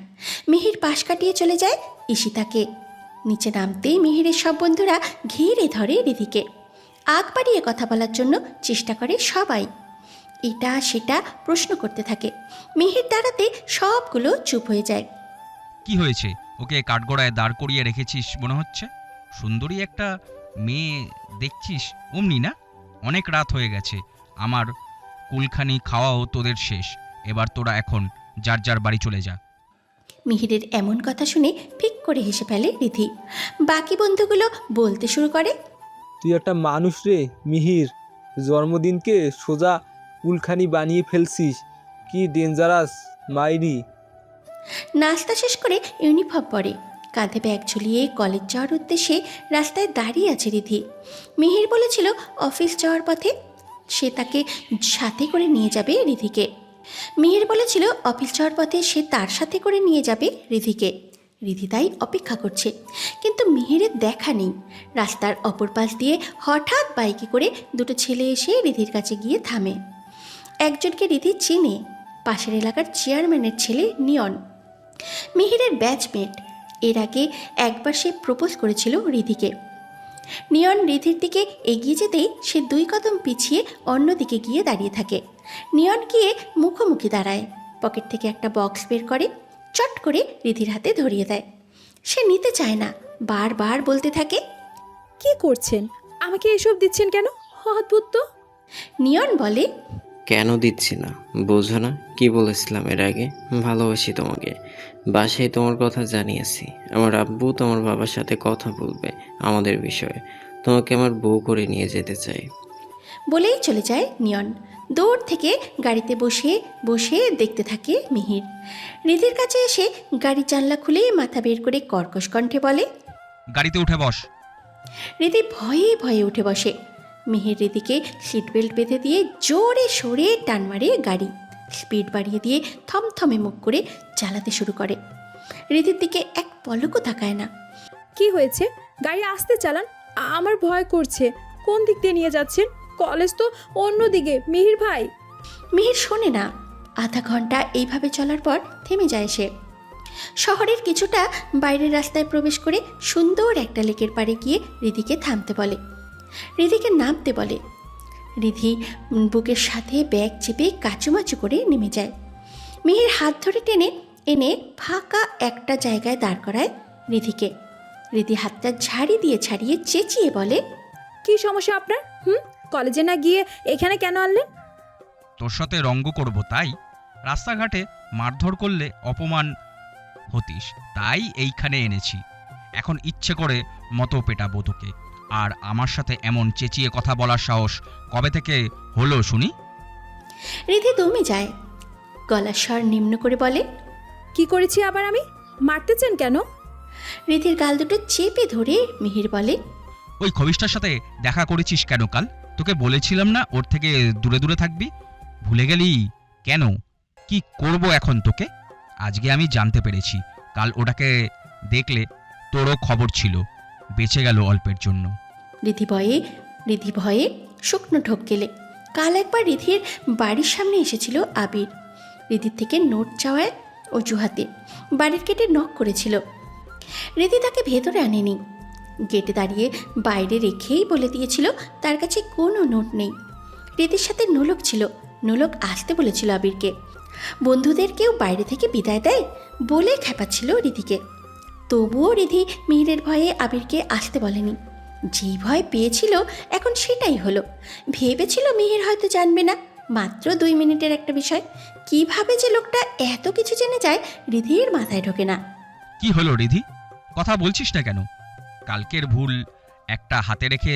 মিহির পাশ কাটিয়ে চলে যায় ঈশিতাকে। নিচে নামতেই মিহিরের সব বন্ধুরা ঘিরে ধরে রিধিকে। আগ বাড়িয়ে কথা বলার জন্য চেষ্টা করে সবাই। এটা সেটা প্রশ্ন করতে থাকে। মিহির দাঁড়াতে সবগুলো চুপ হয়ে যায়। কি হয়েছে? ওকে কাঠগড়ায় দাঁড় করিয়ে রেখেছিস মনে হচ্ছে। সুন্দরী একটা মেয়ে দেখছিস অমনি না? অনেক রাত হয়ে গেছে, আমার কুলখানি খাওয়াও তোদের শেষ, এবার তোরা এখন যার যার বাড়ি চলে যা। মিহিরের এমন কথা শুনে ফিক করে হেসে ফেলে রিধি। বাকি বন্ধুগুলো বলতে শুরু করে, তুই একটা মানুষ রে মিহির, জন্মদিনকে সোজা কুলখানি বানিয়ে ফেলছিস, কি ডেঞ্জারাস মাইরি। নাস্তা শেষ করে ইউনিফর্ম পরে কাঁধে ব্যাগ ঝুলিয়ে কলেজ যাওয়ার উদ্দেশ্যে রাস্তায় দাঁড়িয়ে আছে রিধি। মিহির বলেছিল অফিস যাওয়ার পথে সে তাকে সাথে করে নিয়ে যাবে রিধিকে। মিহির বলেছিল অফিস যাওয়ার পথে সে তার সাথে করে নিয়ে যাবে রিধিকে। রিধি তাই অপেক্ষা করছে, কিন্তু মিহিরের দেখা নেই। রাস্তার অপর পাশ দিয়ে হঠাৎ বাইকে করে দুটো ছেলে এসে রিধির কাছে গিয়ে থামে। একজনকে রিধি চেনে, পাশের এলাকার চেয়ারম্যানের ছেলে নিয়ন, মিহিরের ব্যাচমেট। এর আগে একবার সে প্রপোজ করেছিল রিধিকে। নিয়ন রিধির দিকে এগিয়ে যেতেই সে 2 কদম পিছিয়ে অন্যদিকে গিয়ে দাঁড়িয়ে থাকে। নিয়ন গিয়ে মুখোমুখি দাঁড়ায়, পকেট থেকে একটা বক্স বের করে চট করে রিধির হাতে ধরিয়ে দেয়। সে নিতে চায় না, বারবার বলতে থাকে, কি করছেন? আমাকে এসব দিচ্ছেন কেন? অদ্ভুত তো। নিয়ন বলে, কেন দিচ্ছি না বোঝো না? কি বলেছিলাম এর আগে? ভালোবাসি তোমাকে, বাসায় তোমার কথা জানিয়েছি। আমার আব্বু তোমার বাবার সাথে কথা বলবে আমাদের বিষয়ে, তোমাকে আমার বউ করে নিয়ে যেতে চাই। বলেই চলে যায় নিয়ন। দূর থেকে গাড়িতে বসে বসে দেখতে থাকে মিহির। রিধির কাছে এসে গাড়ির জানলা খুলে মাথা বের করে কর্কশ কণ্ঠে বলে, গাড়িতে উঠে বস। রিধি ভয়ে ভয়ে উঠে বসে। মিহির রিধিকে সিট বেল্ট বেঁধে দিয়ে জোরে সরে টান মারে গাড়ি। স্পিড বাড়িয়ে দিয়ে থমথমে মুখ করে চালাতে শুরু করে। রিধির দিকে এক পলকও তাকায় না। কি হয়েছে? গাড়ি আস্তে চালান, আমার ভয় করছে। কোন দিক দিয়ে নিয়ে যাচ্ছেন? কলেজ তো অন্যদিকে মিহির ভাই। মিহির শোনে না। আধা ঘন্টা এইভাবে চলার পর থেমে যায় সে। শহরের কিছুটা বাইরের রাস্তায় প্রবেশ করে সুন্দর একটা লেকের পাড়ে গিয়ে রিধিকে থামতে বলে, রিধিকে নামতে বলে। রিধি বুকের সাথে ব্যাগ চেপে কাচুমাচু করে নেমে যায়। মিহির হাত ধরে টেনে এনে ফাঁকা একটা জায়গায় দাঁড় করায় রিধিকে। রিধি হাতটা ঝাড়ি দিয়ে ছাড়িয়ে চেঁচিয়ে বলে, কি সমস্যা আপনার? কলেজে না গিয়ে এখানে কেন আনলেন? তোর সাথে রঙ্গ করব তাই? রাস্তাঘাটে মারধর করলে অপমান হতিস, তাই এইখানে এনেছি। এখন ইচ্ছে করে মতো পেটাবো তোকে। আর আমার সাথে এমন চেঁচিয়ে কথা বলার সাহস কবে থেকে হলো শুনি? রিধি দমে যায়, গলার স্বর নিম্ন করে বলে, কি করেছি আবার আমি? মারতে চান কেন? রিধির গাল দুটো চেপে ধরে মিহির বলে, ওই খবিশটার সাথে দেখা করেছিস কেন কাল? তোকে বলেছিলাম না ওর থেকে দূরে দূরে থাকবি? ভুলে গেলি কেন? কি করব এখন তোকে? আজকে আমি জানতে পেরেছি কাল ওটাকে দেখলে তোরও খবর ছিল, বেঁচে গেল অল্পের জন্য। রিধি ভয়ে শুকনো ঢোক গেলে। কাল একবার রিধির বাড়ির সামনে এসেছিল আবির। রিধির থেকে নোট চাওয়ায় অজুহাতে বাড়ির গেটে নক করেছিল। রিধি তাকে ভেতরে আনেনি, গেটে দাঁড়িয়ে বাইরে রেখেই বলে দিয়েছিল তার কাছে কোনো নোট নেই। রিধির সাথে নোলক ছিল, নোলক আসতে বলেছিল আবিরকে। বন্ধুদের কেউ বাইরে থেকে বিদায় দেয় বলে খেপাচ্ছিল রিধিকে। তবুও রিধি মিহিরের ভয়ে আবিরকে আসতে বলেনি। যেই ভয় পেয়েছিল এখন সেটাই হলো। ভেবেছিল মিহির হয়তো জানবে না, মাত্র 2 মিনিটের একটা বিষয়। কিভাবে যে লোকটা এত কিছু জেনে যায় রিধির মাথায় ঢোকে না। কি হলো রিধি, কথা বলছিস না কেন? কালকের ভুল একটা হাতে রেখে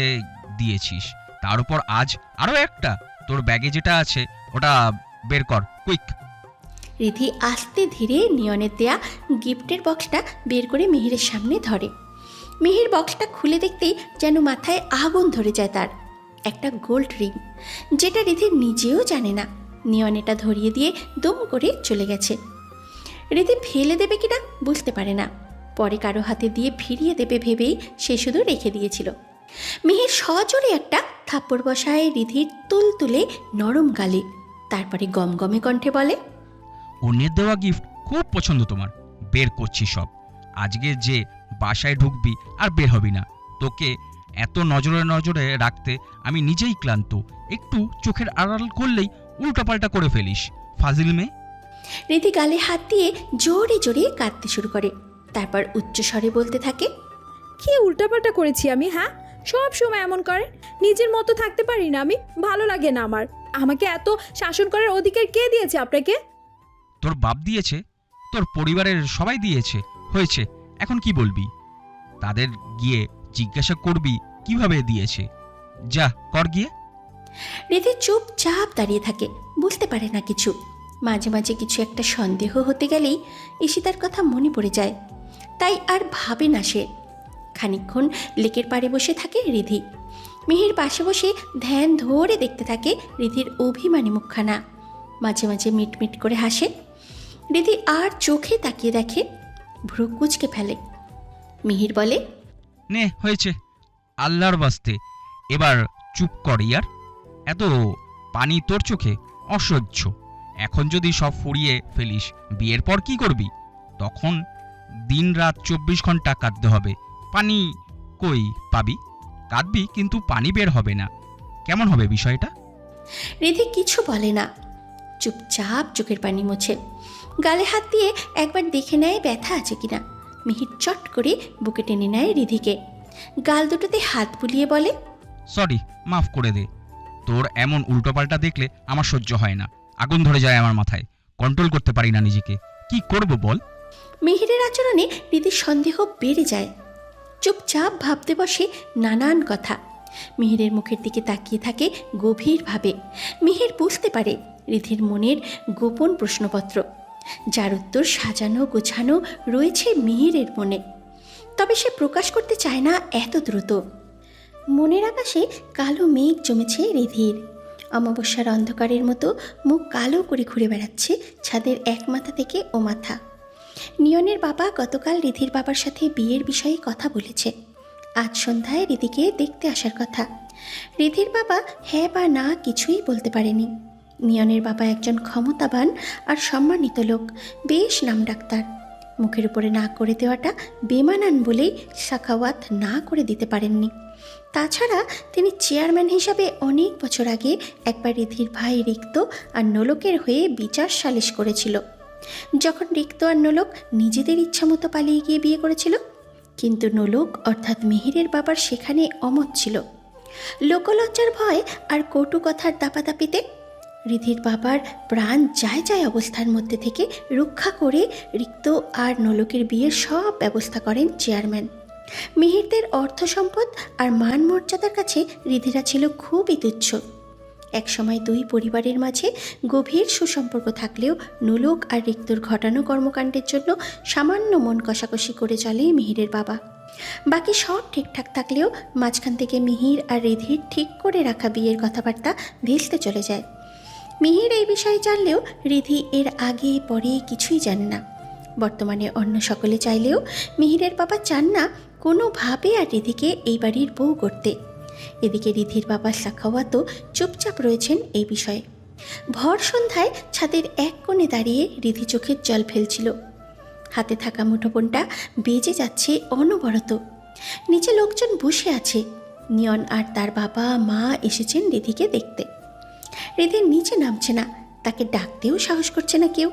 দিয়েছিস, তার উপর আজ আরও একটা। তোর ব্যাগে যেটা আছে ওটা বের কর, কুইক। রিধি আস্তে ধীরে নিয়নের দেয়া গিফটের বক্সটা বের করে মিহিরের সামনে ধরে। মিহির বক্সটা খুলে দেখতেই যেন মাথায় আগুন ধরে যায় তার। একটা গোল্ড রিং, যেটা রিধি নিজেও জানে না। নিয়ন এটা ধরিয়ে দিয়ে দম করে চলে গেছে। রিধি ফেলে দেবে কিনা বুঝতে পারে না, পরে কারো হাতে দিয়ে ফিরিয়ে দেবে ভেবেই সে শুধু রেখে দিয়েছিল। মিহির সজোরে একটা থাপ্পড় বসায় রিধির তুলতুলে নরম গালে, তারপরে গমগমে কণ্ঠে বলে, অন্যের দেওয়া গিফট খুব পছন্দ তোমার, বের করছি সব। আজকে যে বাসায় ঢুকবি আর বের হবি না। তোকে এত নজরে নজরে রাখতে আমি নিজেই ক্লান্ত। একটু চোখের আড়াল করলেই উল্টোপাল্টা করে ফেলিস, ফাজিল মেয়ে। রিধি গালে হাত দিয়ে জোরে জোরে কাঁদতে শুরু করে, তারপর উচ্চস্বরে বলতে থাকে, কি উল্টাপাল্টা করেছি আমি? সব সময় এমন করেন? নিজের মতো থাকতে পারি না আমি? ভালো লাগে না আমার। আমাকে এত শাসন করার অধিকার কে দিয়েছে আপনাকে? তোর বাপ দিয়েছে, তোর পরিবারের সবাই দিয়েছে। হয়েছে, এখন কি বলবি? তাদের গিয়ে জিজ্ঞাসা করবি কিভাবে দিয়েছে। যা কর গিয়ে। রিধি চুপচাপ দাঁড়িয়ে থাকে, বুঝতে পারে না কিছু। মাঝে মাঝে কিছু একটা সন্দেহ হতে গেলেই ঈশিতার কথা মনে পড়ে যায়, তাই আর ভাবে না সে। খানিকক্ষণ লেকের পাড়ে বসে থাকে রিধি। মিহির পাশে বসে ধ্যান ধরে দেখতে থাকে রিধির অভিমানী মুখখানা। মাঝে মাঝে মিটমিট করে হাসে। রিধি আর চোখে তাকিয়ে দেখে, ভ্রু কুঁচকে ফেলে। মিহির বলে, নে হয়েছে, আল্লাহর বাস্তে এবার চুপ কর ইয়ার। এত পানি তোর চোখে? অসহ্য। এখন যদি সব ফুরিয়ে ফেলিস, বিয়ের পর কি করবি? তখন দিন রাত 24 ঘন্টা কাঁদতে হবে। পানি কই পাবি? কাঁদবি কিন্তু পানি বের হবে না। কেমন হবে বিষয়টা? রিধি কিছু বলে না, চুপচাপ চোখের পানি মোছে। গালে হাত দিয়ে একবার দেখে নেয় ব্যথা আছে কিনা। মিহির চট করে বুকে টেনে নেয় রিধিকে, গাল দুটোতে হাত বুলিয়ে বলে, সরি, মাফ করে দে। তোর এমন উল্টোপাল্টা দেখলে আমার সহ্য হয় না, আগুন ধরে যায় আমার মাথায়। কন্ট্রোল করতে পারি না নিজেকে, কি করব বল? মিহিরের আচরণে রিধির সন্দেহ বেড়ে যায়। চুপচাপ ভাবতে বসে নানান কথা। মিহিরের মুখের দিকে তাকিয়ে থাকে গভীরভাবে। মিহির বুঝতে পারে রিধির মনের গোপন প্রশ্নপত্র, যার উত্তর সাজানো গোছানো রয়েছে মিহিরের মনে। তবে সে প্রকাশ করতে চায় না এত দ্রুত। মনের আকাশে কালো মেঘ জমেছে রিধির। অমাবস্যার অন্ধকারের মতো মুখ কালো করে ঘুরে বেড়াচ্ছে ছাদের এক মাথা থেকে ও মাথা। নিয়নের বাবা গতকাল রিধির বাবার সাথে বিয়ের বিষয়ে কথা বলেছে। আজ সন্ধ্যায় রিধিকে দেখতে আসার কথা। রিধির বাবা হ্যাঁ বা না কিছুই বলতে পারেনি। নিয়নের বাবা একজন ক্ষমতাবান আর সম্মানিত লোক, বেশ নাম ডাক্তার। মুখের উপরে না করে দেওয়াটা বেমানান বলেই সাখাওয়াত না করে দিতে পারেননি। তাছাড়া তিনি চেয়ারম্যান হিসাবে অনেক বছর আগে একবার রিধির ভাই রিক্ত আর নোলকের হয়ে বিচার সালিশ করেছিল। যখন রিক্ত আর নোলক নিজেদের ইচ্ছা মতো পালিয়ে গিয়ে বিয়ে করেছিল, কিন্তু নোলক অর্থাৎ মিহিরের বাবার সেখানে অমত ছিল। লোকলজ্জার ভয় আর কটু কথার দাপাদাপিতে রিধির বাবার প্রাণ যায় যায় অবস্থার মধ্যে থেকে রক্ষা করে রিক্ত আর নোলকের বিয়ের সব ব্যবস্থা করেন চেয়ারম্যান। মিহিরদের অর্থ সম্পদ আর মান মর্যাদার কাছে রিধিরা ছিল খুবই তুচ্ছ। একসময় দুই পরিবারের মাঝে গভীর সুসম্পর্ক থাকলেও নোলক আর রিক্তর ঘটানো কর্মকাণ্ডের জন্য সামান্য মন কষাকষি করে চলে মিহিরের বাবা। বাকি সব ঠিকঠাক থাকলেও মাঝখান থেকে মিহির আর রিধির ঠিক করে রাখা বিয়ের কথাবার্তা ভেস্তে চলে যায়। মিহির এই বিষয়ে জানলেও রিধি এর আগে পরে কিছুই জানে না। বর্তমানে অন্য সকলে চাইলেও মিহিরের বাবা চান না কোনোভাবে আর রিধিকে এই বাড়ির বউ করতে। এদিকে রিধির বাবা সাখাওয়াতও চুপচাপ রয়েছেন এই বিষয়ে। ভর সন্ধ্যায় ছাদের এক কোণে দাঁড়িয়ে রিধি চোখের জল ফেলছিল। হাতে থাকা মুঠোফোনটা বেজে যাচ্ছে অনবরত। নিচে লোকজন বসে আছে। নিয়ন আর তার বাবা মা এসেছেন রিধিকে দেখতে। রিধির নিচে নামছে না, তাকে ডাকতেও সাহস করছে না কেউ।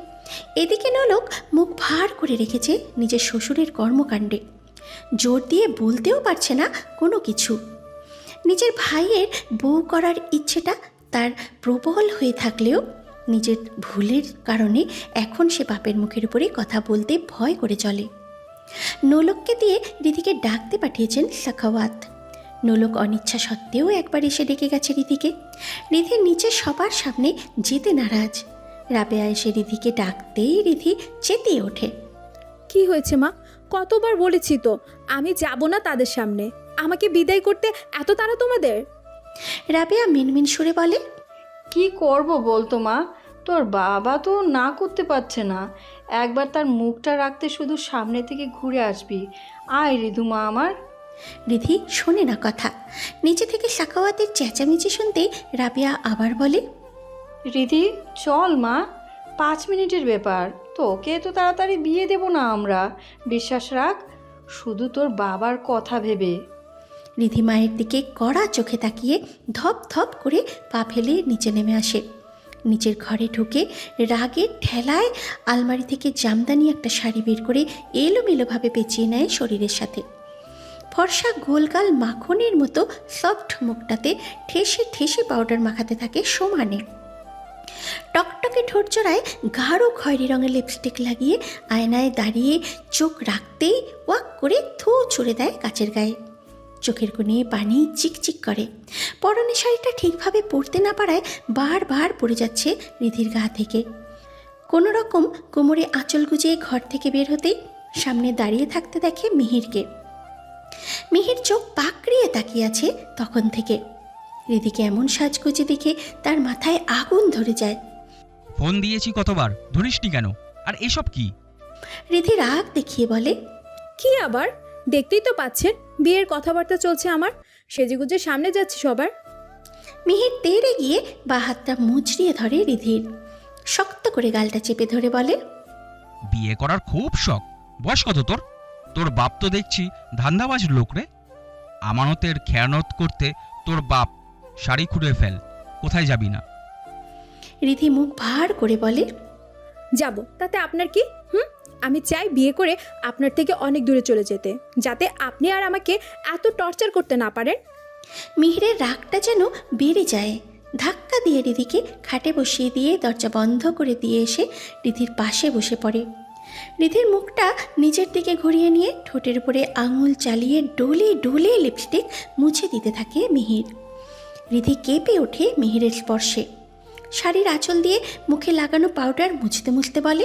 এদিকে নোলক মুখ ভার করে রেখেছে নিজের শ্বশুরের কর্মকাণ্ডে। জোর দিয়ে বলতেও পারছে না কোনো কিছু। নিজের ভাইয়ের বউ করার ইচ্ছেটা তার প্রবল হয়ে থাকলেও নিজের ভুলের কারণে এখন সে বাপের মুখের উপরে কথা বলতে ভয় করে চলে। নোলককে দিয়ে রিধিকে ডাকতে পাঠিয়েছেন সাখাওয়াত। নোলক অনিচ্ছা সত্ত্বেও একবার এসে ডেকে গেছে রিধিকে। রিধির নিচে সবার সামনে যেতে নারাজ। রাবেয়া এসে রিধিকে ডাকতেই রিধি চেতিয়ে ওঠে। কি হয়েছে মা? কতবার বলেছি তো আমি যাব না তাদের সামনে। আমাকে বিদায় করতে এত তাড়া তোমাদের? রাবেয়া মিনমিন সুরে বলে, কি করব বলতো মা, তোর বাবা তো না করতে পারছে না। একবার তার মুখটা রাখতে শুধু সামনে থেকে ঘুরে আসবি। আয় ঋধুমা আমার। রিধি শোনে না কথা। নিচে থেকে সাখাওয়াতের চেঁচামেচি শুনতেই রাবেয়া আবার বলে, রিধি চল মা, 5 মিনিটের ব্যাপার। তোকে তো তাড়াতাড়ি বিয়ে দেব না আমরা, বিশ্বাস রাখ, শুধু তোর বাবার কথা ভেবে। রিধি মায়ের দিকে কড়া চোখে তাকিয়ে ধপ ধপ করে পা ফেলে নিচে নেমে আসে। নিচের ঘরে ঢুকে রাগের ঠেলায় আলমারি থেকে জামদানি একটা শাড়ি বের করে এলোমেলোভাবে পেঁচিয়ে নেয় শরীরের সাথে। ফর্সা গোলগাল মাখনের মতো সফট মুখটাতে ঠেসে ঠেসে পাউডার মাখাতে থাকে সমানে। টকটকে ঠোঁট জোড়ায় গাঢ় খয়েরি রঙের লিপস্টিক লাগিয়ে আয়নায় দাঁড়িয়ে চোখ রাখতেই ওয়াক করে থু ছুঁড়ে দেয় কাচের গায়ে। চোখের কোণে পানি চিকচিক করে। পরনে শাড়িটা ঠিকভাবে পরতে না পারায় বারবার পড়ে যাচ্ছে রিধির গা থেকে। কোনো রকম কোমরে আঁচল গুজিয়ে ঘর থেকে বের হতেই সামনে দাঁড়িয়ে থাকতে দেখে মিহিরকে। মিহির চোখ পাকড়িয়ে তাকিয়ে আছে তখন থেকে। রিধিকে এমন সাজগুজি দেখে তার মাথায় আগুন ধরে যায়। ফোন দিয়েছি কতবার, ধরিসনি কেন? আর এসব কি? রিধি রাগ দেখিয়ে বলে, কি আবার? দেখতেই তো পাচ্ছেন বিয়ের কথাবার্তা চলছে আমার, সেজেগুজে সামনে যাচ্ছি সবার। মিহির তেড়ে গিয়ে বা হাতটা মুচড়িয়ে ধরে রিধির। শক্ত করে গালটা চেপে ধরে বলে, বিয়ে করার খুব শখ। বয়স কত তোর? তোর বাপ তো দেখছি ধান্দাবাজ লোক রে। আমানতের খেয়ানত করতে তোর বাপ শাড়ি খুঁড়ে ফেল। কোথায় যাবি না? রিধি মুখ ভার করে বলে, যাব, তাতে আপনার কি? আমি চাই বিয়ে করে আপনার থেকে অনেক দূরে চলে যেতে, যাতে আপনি আর আমাকে এত টর্চার করতে না পারেন। মিহিরের রাগটা যেন বেড়ে যায়। ধাক্কা দিয়ে রিধিকে খাটে বসিয়ে দিয়ে দরজা বন্ধ করে দিয়ে এসে রিধির পাশে বসে পড়ে। রিধির মুখটা নিজের দিকে ঘুরিয়ে নিয়ে ঠোঁটের উপরে আঙুল চালিয়ে ডলে ডলে লিপস্টিক মুছে দিতে থাকে মিহির। রিধি কেঁপে ওঠে মিহিরের স্পর্শে। শাড়ির আঁচল দিয়ে মুখে লাগানো পাউডার মুছতে মুছতে বলে,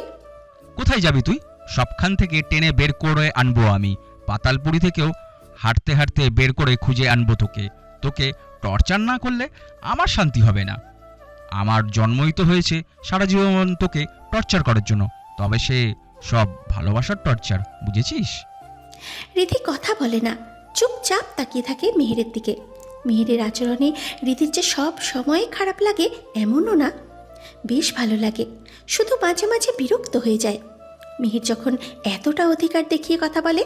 কোথায় যাবি তুই? সবখান থেকে টেনে বের করে আনবো আমি। পাতালপুরি থেকেও হাঁটতে হাঁটতে বের করে খুঁজে আনবো তোকে। তোকে টর্চার না করলে আমার শান্তি হবে না। আমার জন্মই তো হয়েছে সারা জীবন তোকে টর্চার করার জন্য, তবে সে সব ভালোবাসার টর্চার, বুঝেছিস? রিধি কথা বলে না, চুপচাপ তাকিয়ে থাকে মিহিরের দিকে। মিহিরের আচরণে রিধির যে সব সময় খারাপ লাগে এমনও না, বেশ ভালো লাগে। শুধু মাঝে মাঝে বিরক্ত হয়ে যায়। মিহির যখন এতটা অধিকার দেখিয়ে কথা বলে,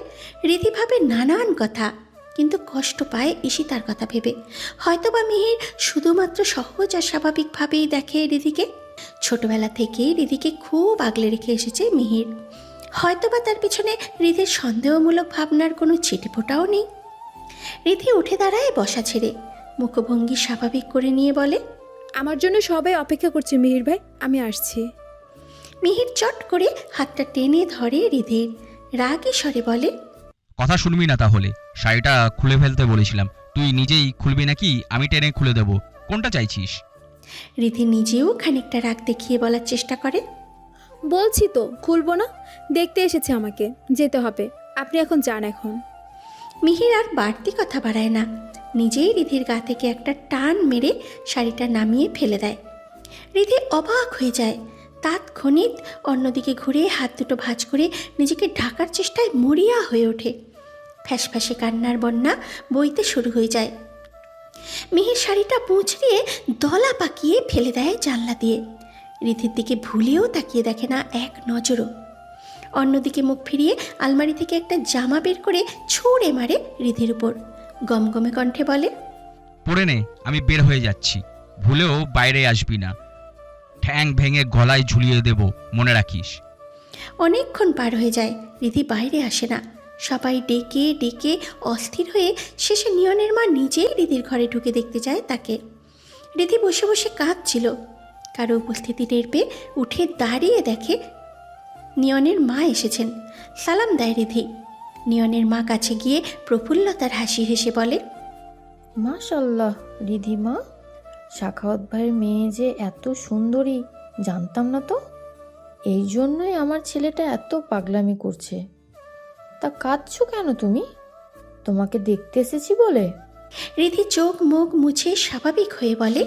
রিধি ভাবে নানান কথা, কিন্তু কষ্ট পায় ঈশিতার কথা ভেবে। হয়তোবা মিহির শুধুমাত্র সহজ আর স্বাভাবিকভাবেই দেখে রিধিকে। ছোটবেলা থেকেই রিধিকে খুব আগলে রেখে এসেছে মিহির। হয়তোবা তার পিছনে রিধির সন্দেহমূলক ভাবনার কোনো চিঠিফোঁটাও নেই। রিধি উঠে দাঁড়ায় বসা ছেড়ে, মুখভঙ্গি স্বাভাবিক করে নিয়ে বলে, আমার জন্য সবাই অপেক্ষা করছে মিহির ভাই, আমি আসছি। মিহির চট করে হাতটা টেনে ধরে রিধির, রাগী স্বরে বলে, কথা শুনবি না তাহলে? শাড়িটা খুলে ফেলতে বলেছিলাম, তুই নিজেই খুলবি নাকি আমি টেনে খুলে দেব? কোনটা চাইছিস? রিধি নিজেও খানিকটা রাগ দেখিয়ে বলার চেষ্টা করে, বলছি তো খুলবো না, দেখতে এসেছে আমাকে, যেতে হবে, আপনি এখন যান এখন। মিহির আর বাড়তি কথা বাড়ায় না, নিজেই রিধির গা থেকে একটা টান মেরে শাড়িটা নামিয়ে ফেলে দেয়। রিধি অবাক হয়ে যায়, তাৎক্ষণিক অন্যদিকে ঘুরে হাত দুটো ভাঁজ করে নিজেকে ঢাকার চেষ্টায় মরিয়া হয়ে ওঠে। ফ্যাসফ্যাসে কান্নার বন্যা বইতে শুরু হয়ে যায়। মিহির শাড়িটা মুচড়িয়ে দলা পাকিয়ে ফেলে দেয় জানলা দিয়ে। রিধির দিকে ভুলেও তাকিয়ে দেখে না এক নজরও। অন্যদিকে মুখ ফিরিয়ে আলমারি থেকে একটা জামা বের করে ছুঁড়ে মারে রিধির উপর, গমগমে কণ্ঠে বলে, পরে নে, আমি বের হয়ে যাচ্ছি, ভুলেও বাইরে আসবি না, ঠ্যাং ভেঙে গলায় ঝুলিয়ে দেব, মনে রাখিস। অনেকক্ষণ পার হয়ে যায়, রিধি বাইরে আসে না। সবাই ডেকে ডেকে অস্থির হয়ে শেষে নিয়নের মা নিজেই রিধির ঘরে ঢুকে দেখতে যায় তাকে। রিধি বসে বসে কাঁদছিল। কারো উপস্থিতি টের পেয়ে উঠে দাঁড়িয়ে দেখে নিয়নের মা এসেছেন। সালাম দেয় রিধি। নিয়নের মা কাছে গিয়ে প্রফুল্লতার হাসি হেসে বলে, মাশাল্লাহ রিধিমা, সাখাওয়াত ভাইয়ের মেয়ে যে এত সুন্দরী জানতাম না তো। এই জন্যই আমার ছেলেটা এত পাগলামি করছে। তা কাঁদছো কেন তুমি? তোমাকে দেখতে এসেছি বলে? রিধি চোখ মুখ মুছে স্বাভাবিক হয়ে বলে,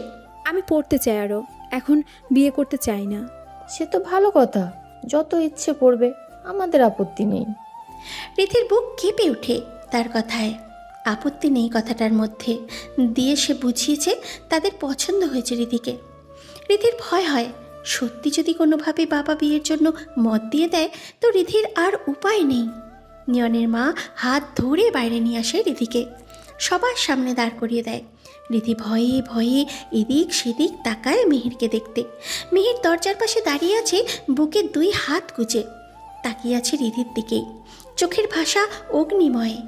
আমি পড়তে চাই আরও, এখন বিয়ে করতে চাই না। সে তো ভালো কথা, যত ইচ্ছে পড়বে, আমাদের আপত্তি নেই। রিধির বুক কেঁপে ওঠে তার কথায়। আপত্তি নেই কথাটার মধ্যে দিয়ে সে বুঝিয়েছে তাদের পছন্দ হয়েছে রিধিকে। রিধির ভয় হয়, সত্যি যদি কোনোভাবে বাবা বিয়ের জন্য মত দিয়ে দেয় তো রিধির আর উপায় নেই। নিয়নের মা হাত ধরে বাইরে নিয়ে আসে রিধিকে, সবার সামনে দাঁড় করিয়ে দেয়। রিধি ভয়ে ভয়ে এদিক সেদিক তাকায় মিহিরকে দেখতে। মিহির দরজার পাশে দাঁড়িয়ে আছে, বুকে দুই হাত গুজে তাকিয়ে আছে রিধির দিকেই, চোখের ভাষা অগ্নিময়ে।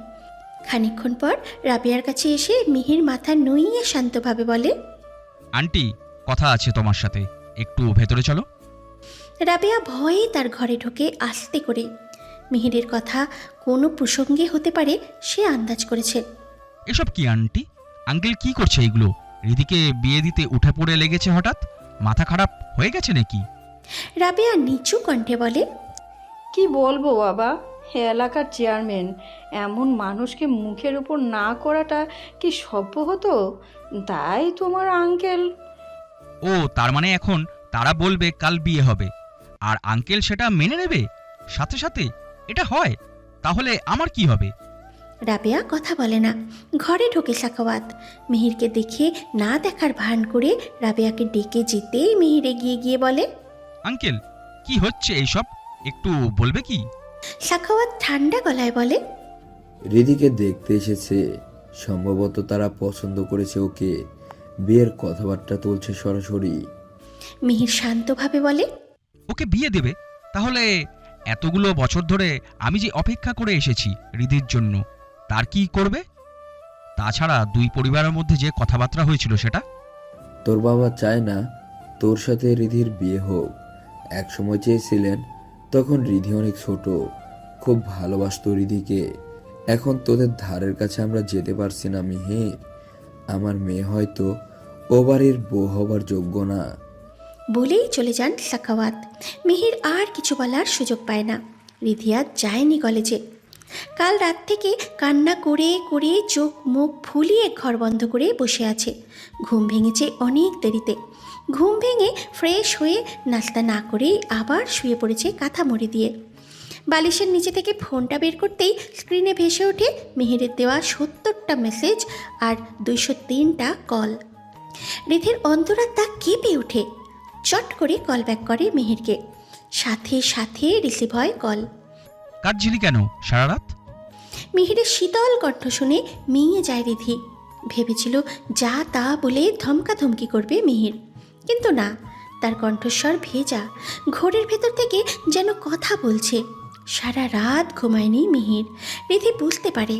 খানিকক্ষণ পর রাবিয়ার কাছে এসে মিহির মাথা নুইয়ে শান্তভাবে বলে, আন্টি, কথা আছে তোমার সাথে, একটু ভেতরে চলো। রাবিয়া ভয়ে তার ঘরে ঢোকে আস্তে করে। মিহিরের কথা কোনো প্রসঙ্গে হতে পারে সে আন্দাজ করেছে। এসব কি আন্টি? আঙ্কেল কি করছে এগুলো? রিধিকে বিয়ে দিতে উঠে পড়ে লেগেছে হঠাৎ? মাথা খারাপ হয়ে গেছে নাকি? রাবিয়া নিচু কণ্ঠে বলে, কি বলবো বাবা, এলাকার চেয়ারম্যান, এমন মানুষকে মুখের উপর না করাটা কি সভ্য হতো? তাই তোমার আঙ্কেল। ও, তার মানে এখন তারা বলবে কাল বিয়ে হবে আর আঙ্কেল সেটা মেনে নেবে সাথে সাথে? এটা হয়? তাহলে আমার কি হবে? রাবেয়া কথা বলে না। ঘরে ঢোকে সাখাওয়াত। মিহিরকে দেখে না দেখার ভান করে রাবেয়াকে ডেকে যেতেই মিহির এগিয়ে গিয়ে বলে, আঙ্কেল, কি হচ্ছে এইসব, একটু বলবে কি? সাখাওয়াত ঠান্ডা গলায় বলে, রিধিকে দেখতে এসেছে, সম্ভবত তারা পছন্দ করেছে ওকে, বিয়ের কথাবার্তা চলছে সরাসরি। মিহির শান্তভাবে বলে, ওকে বিয়ে দেবে? তাহলে এতগুলো বছর ধরে আমি যে অপেক্ষা করে এসেছি রিধির জন্য, তার কি করবে? তাছাড়া দুই পরিবারের মধ্যে যে কথাবার্তা হয়েছিল সেটা? তোর বাবা চায় না তোর সাথে রিধির বিয়ে হোক। একসময় চেয়েছিলেন, তখন রিধি অনেক ছোট, খুব ভালোবাসতো রিধিকে। এখন তোদের ধারের কাছে আমরা যেতে পারছি না মিহির। আমার মেয়ে হয়তো ও বাড়ির বউ হবার যোগ্য না। বলেই চলে যান সাখাওয়াত। মিহির আর কিছু বলার সুযোগ পায় না। রিধি আজ যায়নি কলেজে। কাল রাত থেকে কান্না করে করে চোখ মুখ ফুলিয়ে ঘর বন্ধ করে বসে আছে। ঘুম ভেঙেছে অনেক দেরিতে। ঘুম ভেঙে ফ্রেশ হয়ে নাস্তা না করেই আবার শুয়ে পড়েছে কাঁথা মুড়ি দিয়ে। বালিশের নিচে থেকে ফোনটা বের করতেই স্ক্রিনে ভেসে ওঠে মিহিরের দেওয়া 70টা মেসেজ আর 203টা কল। রিধির অন্তরাত্মা কেঁপে ওঠে। চট করে কল ব্যাক করে মিহিরকে। সাথে সাথে রিসিভ হয় কল। কাটছিলি কেন সারা রাত? মিহিরের শীতল কণ্ঠ শুনে মিয়ে যায় রিধি। ভেবেছিল যা তা বলে ধমকাধমকি করবে মিহির, কিন্তু না, তার কণ্ঠস্বর ভেজা, ঘোরের ভেতর থেকে যেন কথা বলছে। সারা রাত ঘুমায়নি মিহির। রিধি বুঝতে পারে।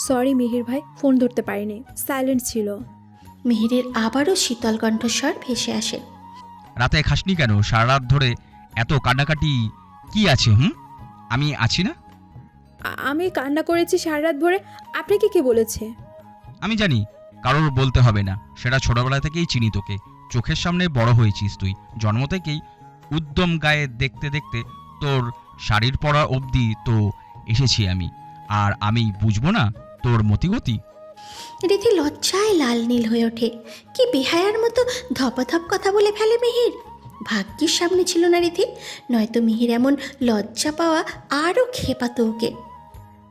সরি মিহির ভাই, ফোন ধরতে পারিনি, সাইলেন্ট ছিল। মিহিরের আবারও শীতল কণ্ঠস্বর ভেসে আসে। রাতে খাসনি কেন? সারা রাত ধরে এত কান্নাকাটি কি আছে? আমি আছি না? আমি কান্না করেছি সারা রাত ভরে, আপনাকে কে বলেছে? আমি জানি, কারোর বলতে হবে না। সেটা ছোটবেলা থেকেই চিনি তোকে। চোখের সামনে বড় হয়েছিস তুই। জন্ম থেকেই উদ্যম গায়ে দেখতে দেখতে তোর শাড়ির পরা অবধি তো এসেছি আমি। আর আমি বুঝবো না তোর মতিগতি? রিধি লজ্জায় লাল নীল হয়ে ওঠে। কি বেহায়ার মতো ধপাধপ কথা বলে ফেলে মিহির। ভাগ্যের সামনে ছিল না রিধি, নয়তো মিহির এমন লজ্জা পাওয়া আরও খেপাতো ওকে।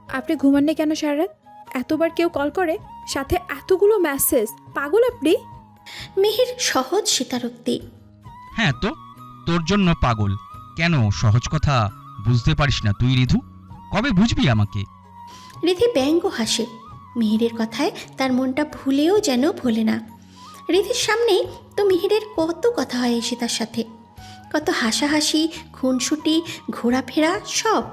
আপনি ঘুমাননি কেন সারা রাত? এতবার কেউ কল করে, সাথে এতগুলো মেসেজ, পাগল আপনি? মিহির সহজ স্বীকারোক্তি। হ্যাঁ তো, তোর জন্য পাগল। কেন সহজ কথা বুঝতে পারিস না তুই রিধু? কবে বুঝবি আমাকে? রিধি ব্যঙ্গ হাসে। মিহিরের কথায় তার মনটা ভুলেও যেন ভোলে না। রিধির সামনেই তো মিহিরের কত কথা হয় ঈশিতার সাথে, কত হাসাহাসি, খুনসুটি, ঘোরাফেরা সব।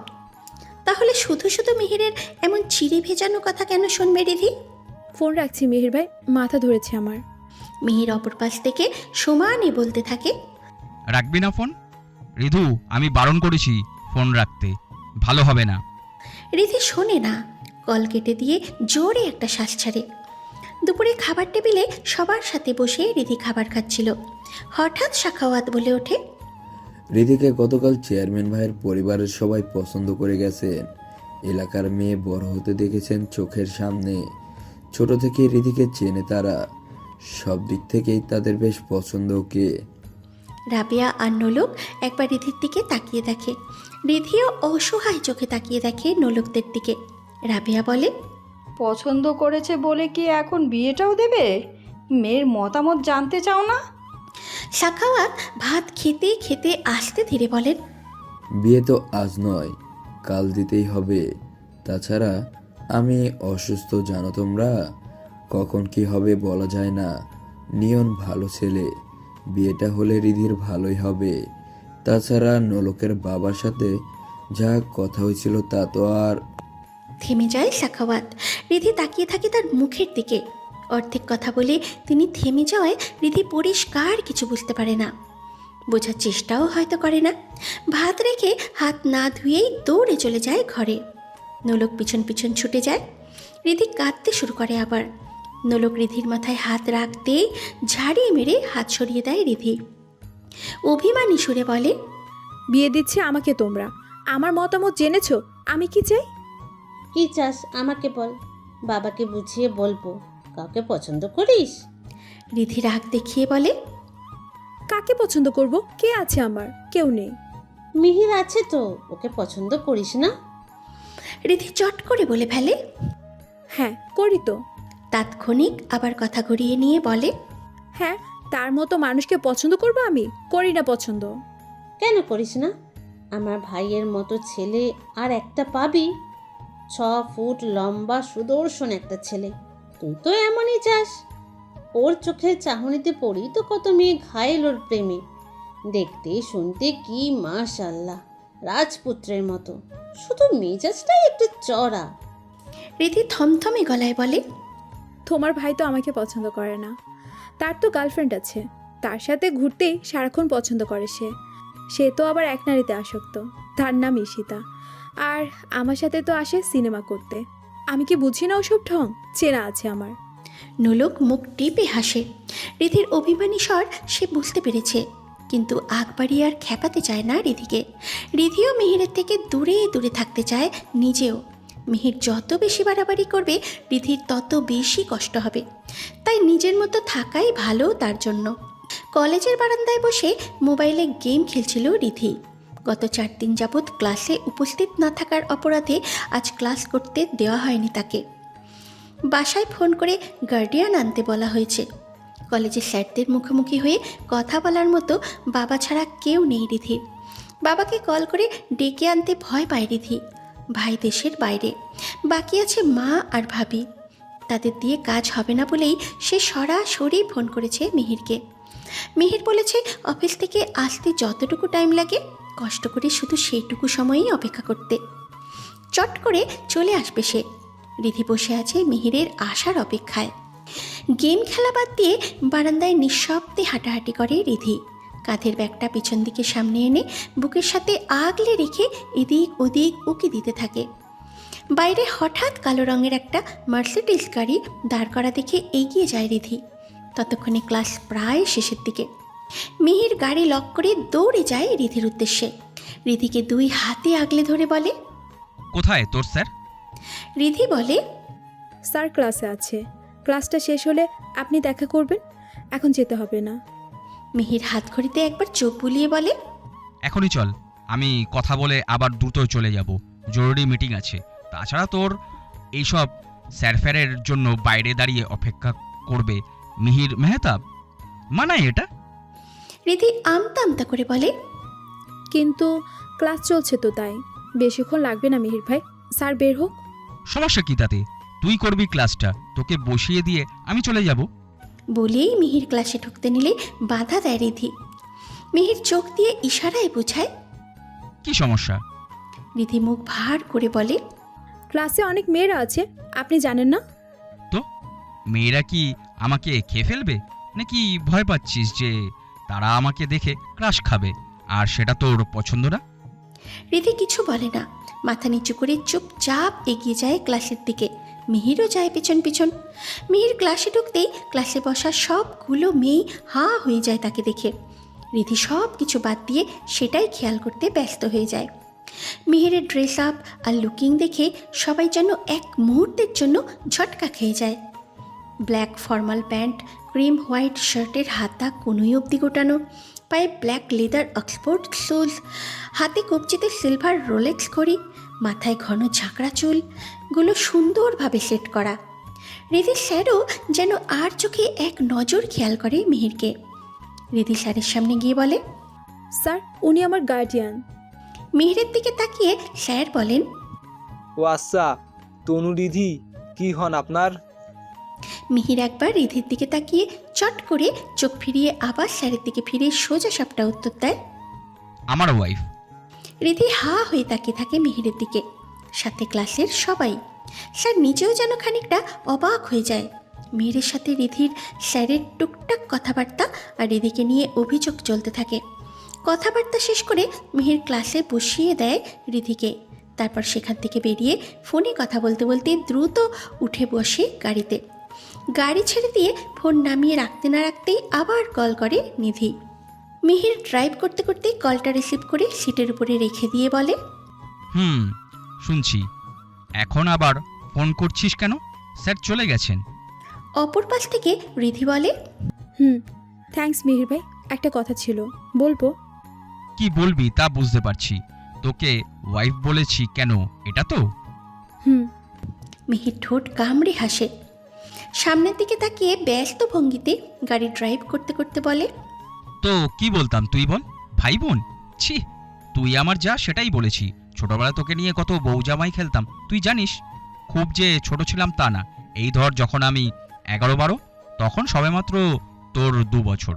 তাহলে শুধু শুধু মিহিরের এমন চিড়ে ভেজানো কথা কেন শুনবে রিধি? ফোন রাখছি মিহির ভাই, মাথা ধরেছে আমার। মিহির অপর পাশ থেকে সমানে বলতে থাকে, রাখবি না ফোন? রিধু, আমি বারণ করেছি ফোন রাখতে, ভালো হবে না। রিধি শোনে না, কল কেটে দিয়ে জোরে একটা শ্বাস ছাড়ে। দুপুরে খাবার টেবিলে সবার সাথে বসে রিধি খাবার খাচ্ছিল। হঠাৎ সাখাওয়াত বলে ওঠে, রিধিকে গতকাল চেয়ারম্যান ভাইয়ের পরিবারের সবাই পছন্দ করে গেছেন। এলাকার মেয়ে বড় হতে দেখেছেন চোখের সামনে। ছোট থেকে রিধিকে চেনে তারা। সব দিক থেকেই তাদের বেশ পছন্দ ওকে। রাবেয়া আর নোলক একবার রিধির দিকে তাকিয়ে দেখে। রিধিও অসহায় চোখে তাকিয়ে দেখে নোলকদের দিকে। রাবেয়া বলে, পছন্দ করেছে বলে কি এখন বিয়েটাও দেবে? মেয়ের মতামত জানতে চাও না? সাখাওয়াত ভাত খেতে খেতে আস্তে ধীরে বলেন, বিয়ে তো আজ নয়, কাল দিতেই হবে। তাছাড়া আমি অসুস্থ, জানো তোমরা। কখন কি হবে বলা যায় না। নিয়ন ভালো ছেলে, বিয়েটা হলে রিধির ভালোই হবে। তাছাড়া নোলকের বাবার সাথে যা কথা হয়েছিল তা তো আর। থেমে যায় সাখাওয়াত। রিধি তাকিয়ে থাকে তার মুখের দিকে। অর্ধেক কথা বলে তিনি থেমে যাওয়ায় রিধি পরিষ্কার কিছু বুঝতে পারে না, বোঝার চেষ্টাও হয়তো করে না। ভাত রেখে হাত না ধুয়েই দৌড়ে চলে যায় ঘরে। নোলক পিছন পিছন ছুটে যায়। রিধি কাঁদতে শুরু করে আবার। নোলক রিধির মাথায় হাত রাখতেই ঝাড়িয়ে মেরে হাত সরিয়ে দেয় রিধি। অভিমানী সুরে বলে, বিয়ে দিচ্ছে আমাকে তোমরা, আমার মতামত জেনেছো আমি কি চাই? কি চাস আমাকে বল, বাবাকে বুঝিয়ে বলবো। কাউকে পছন্দ করিস? রিধি রাগ দেখিয়ে বলে, কাকে পছন্দ করব? কে আছে আমার? কেউ নেই। মিহির আছে তো, ওকে পছন্দ করিস না? রিধি চট করে বলে ফেলে। হ্যাঁ করি তো। তাৎক্ষণিক আবার কথা ঘুরিয়ে নিয়ে বলে, হ্যাঁ, তার মতো মানুষকে পছন্দ করব আমি? করি না পছন্দ। কেন করিস না? আমার ভাইয়ের মতো ছেলে আর একটা পাবি। 6 ফুট লম্বা সুদর্শন একটা ছেলে। তুই তো এমনই চাস। ওর চোখের চাহনিতে পড়ি তো কত মেয়ে ঘায়েল ওর প্রেমে। দেখতে শুনতে কি মাশাআল্লাহ, রাজপুত্রের মতো। শুধু মেজাজটাই একটু চড়া। রিধি থমথমে গলায় বলে, তোমার ভাই তো আমাকে পছন্দ করে না। তার তো গার্লফ্রেন্ড আছে, তার সাথে ঘুরতেই সারাক্ষণ পছন্দ করে সে। সে তো আবার এক নারীতে আসক্ত, তার নাম ঈশিতা। আর আমার সাথে তো আসে সিনেমা করতে। আমি কি বুঝি না ওসব ঢং? চেনা আছে আমার। নোলক মুখ টিপে হাসে। রিধির অভিমানী স্বর সে বুঝতে পেরেছে, কিন্তু আগ বাড়িয়ে আর খেপাতে চায় না রিধিকে। রিধিও মিহিরের থেকে দূরে দূরে থাকতে চায় নিজেও। মিহির যত বেশি বাড়াবাড়ি করবে রিধির তত বেশি কষ্ট হবে। তাই নিজের মতো থাকাই ভালো তার জন্য। কলেজের বারান্দায় বসে মোবাইলে গেম খেলছিল রিধি। গত 4 দিন যাবৎ ক্লাসে উপস্থিত না থাকার অপরাধে আজ ক্লাস করতে দেওয়া হয়নি তাকে। বাসায় ফোন করে গার্ডিয়ান আনতে বলা হয়েছে। কলেজের স্যারদের মুখোমুখি হয়ে কথা বলার মতো বাবা ছাড়া কেউ নেই রিধির। বাবাকে কল করে ডেকে আনতে ভয় পায় রিধি। ভাই দেশের বাইরে, বাকি আছে মা আর ভাবি। তাদের দিয়ে কাজ হবে না বলেই সে সরাসরি ফোন করেছে মিহিরকে। মিহির বলেছে অফিস থেকে আসতে যতটুকু টাইম লাগে কষ্ট করে শুধু সেইটুকু সময়ই অপেক্ষা করতে। চট করে চলে আসবে সে। রিধি বসে আছে মিহিরের আসার অপেক্ষায়। গেম খেলা বাদ দিয়ে বারান্দায় নিঃশব্দে হাঁটাহাঁটি করে রিধি। কাঁধের ব্যাগটা পিছন দিকে সামনে এনে বুকের সাথে আগলে রেখে এদিক ওদিক উকি দিতে থাকে। বাইরে হঠাৎ কালো রঙের একটা মার্সিডিজ গাড়ি দাঁড় করা দেখে এগিয়ে যায় রিধি। ততক্ষণে ক্লাস প্রায় শেষের দিকে। মিহির গাড়ি লক করে দৌড়ে যায় রিধির উদ্দেশ্যে। রিধিকে 2 হাতে আগলে ধরে বলে, কোথায় তোর স্যার? রিধি বলে, স্যার ক্লাসে আছে, ক্লাসটা শেষ হলে আপনি দেখা করবেন, এখন যেতে হবে না। মিহির হাত ঘড়িতে একবার চোখ বুলিয়ে বলে, এখনই চল, আমি কথা বলে আবার দ্রুত চলে যাব, জরুরি মিটিং আছে। তাছাড়া তোর এইসব স্যারফ্যারের জন্য বাইরে দাঁড়িয়ে অপেক্ষা করবে মিহির মেহতাব, মানায় এটা? রিধি আমতা আমতা করে বলে, কিন্তু ক্লাস চলছে তো, তাই বেশিক্ষণ লাগবে না মিহির ভাই, স্যার বের হোক। সমস্যা কি তাতে? তুই করবি ক্লাসটা, তোকে বসিয়ে দিয়ে আমি চলে যাব। বলেই মিহির ক্লাসে ঢুকতে নিলে বাধা দেয় রিধি। মিহির চোখ দিয়ে ইশারায় বোঝায়। কি সমস্যা? রিধি মুখ ভার করে বলে, ক্লাসে অনেক মেয়েরা আছে, আপনি জানেন না? তো মেয়েরা কি আমাকে খেয়ে ফেলবে, নাকি ভয় পাচ্ছিস যে তারা আমাকে দেখে ক্রাশ খাবে আর সেটা তোর পছন্দ না? রিধি কিছু বলে না, মাথা নিচু করে চুপচাপ এগিয়ে যায় ক্লাসের দিকে। মিহিরও যায় পিছন পিছন। মিহির ক্লাসে ঢুকতেই ক্লাসে বসা সবগুলো মেয়ে হাঁ হয়ে যায় তাকে দেখে। রিধি সব কিছু বাদ দিয়ে সেটাই খেয়াল করতে ব্যস্ত হয়ে যায়। মিহিরের ড্রেস আপ আর লুকিং দেখে সবাই যেন এক মুহূর্তের জন্য ঝটকা খেয়ে যায়। Black formal pant, cream white শার্টের হাতা কোনোই অবধি গোটানো, পায়ে ব্ল্যাক লেদার অক্সফোর্ড শুজ, হাতে কবজিতে সিলভার রোলেক্স ঘড়ি, মাথায় ঘন ঝাঁকড়া চুলগুলো সুন্দরভাবে সেট করা। রিধি স্যারও যেন আর চোখে এক নজর খেয়াল করে মিহিরকে। রিধি স্যারের সামনে গিয়ে বলে, স্যার উনি আমার গার্ডিয়ান। মিহিরের দিকে তাকিয়ে স্যার বলেন, ও আচ্ছা, তনুরিধি কি হন আপনার? মিহির একবার রিধির দিকে তাকিয়ে চট করে চোখ ফিরিয়ে আবার স্যারের দিকে ফিরে সোজা সাপটা উত্তর দেয়, আমার ওয়াইফ। রিধি হা হয়ে তাকিয়ে থাকে মিহিরের দিকে, সাথে ক্লাসের সবাই। স্যার নিজেও যেন খানিকটা অবাক হয়ে যায়। মিহিরের সাথে রিধির স্যারের টুকটাক কথাবার্তা আর রিধিকে নিয়ে অভিযোগ চলতে থাকে। কথাবার্তা শেষ করে মিহির ক্লাসে বসিয়ে দেয় রিধিকে। তারপর সেখান থেকে বেরিয়ে ফোনে কথা বলতে বলতে দ্রুত উঠে বসে গাড়িতে। গাড়ি ছেড়ে দিয়ে ফোন নামিয়ে রাখতে না রাখতেই আবার কল করে নিধি। মিহির ড্রাইভ করতে করতে কলটা রিসিভ করে সিটের উপরে রেখে দিয়ে বলে, শুনছি। এখন আবার ফোন করছিস কেন? স্যার চলে গেছেন। অপর পাশ থেকে রিধি বলে, থ্যাঙ্কস মিহির ভাই, একটা কথা ছিল, বলবো? কি বলবি তা বুঝতে পারছি, তোকে ওয়াইফ বলেছি কেন, এটা তো? মিহির ঠোঁট কামড়ে হাসে। সামনের দিকে তাকিয়ে ব্যস্ত ভঙ্গিতে গাড়ি ড্রাইভ করতে করতে বলে, তো কি বলতাম, তুই বল। ভাই বোন? ছি, তুই আমার যা সেটাই বলেছি। ছোটবেলায় তোকে নিয়ে কত বউ জামাই খেলতাম, তুই জানিস। খুব যে ছোট ছিলাম তা না। এই ধর যখন আমি 11-12, তখন সবেমাত্র তোর 2 বছর।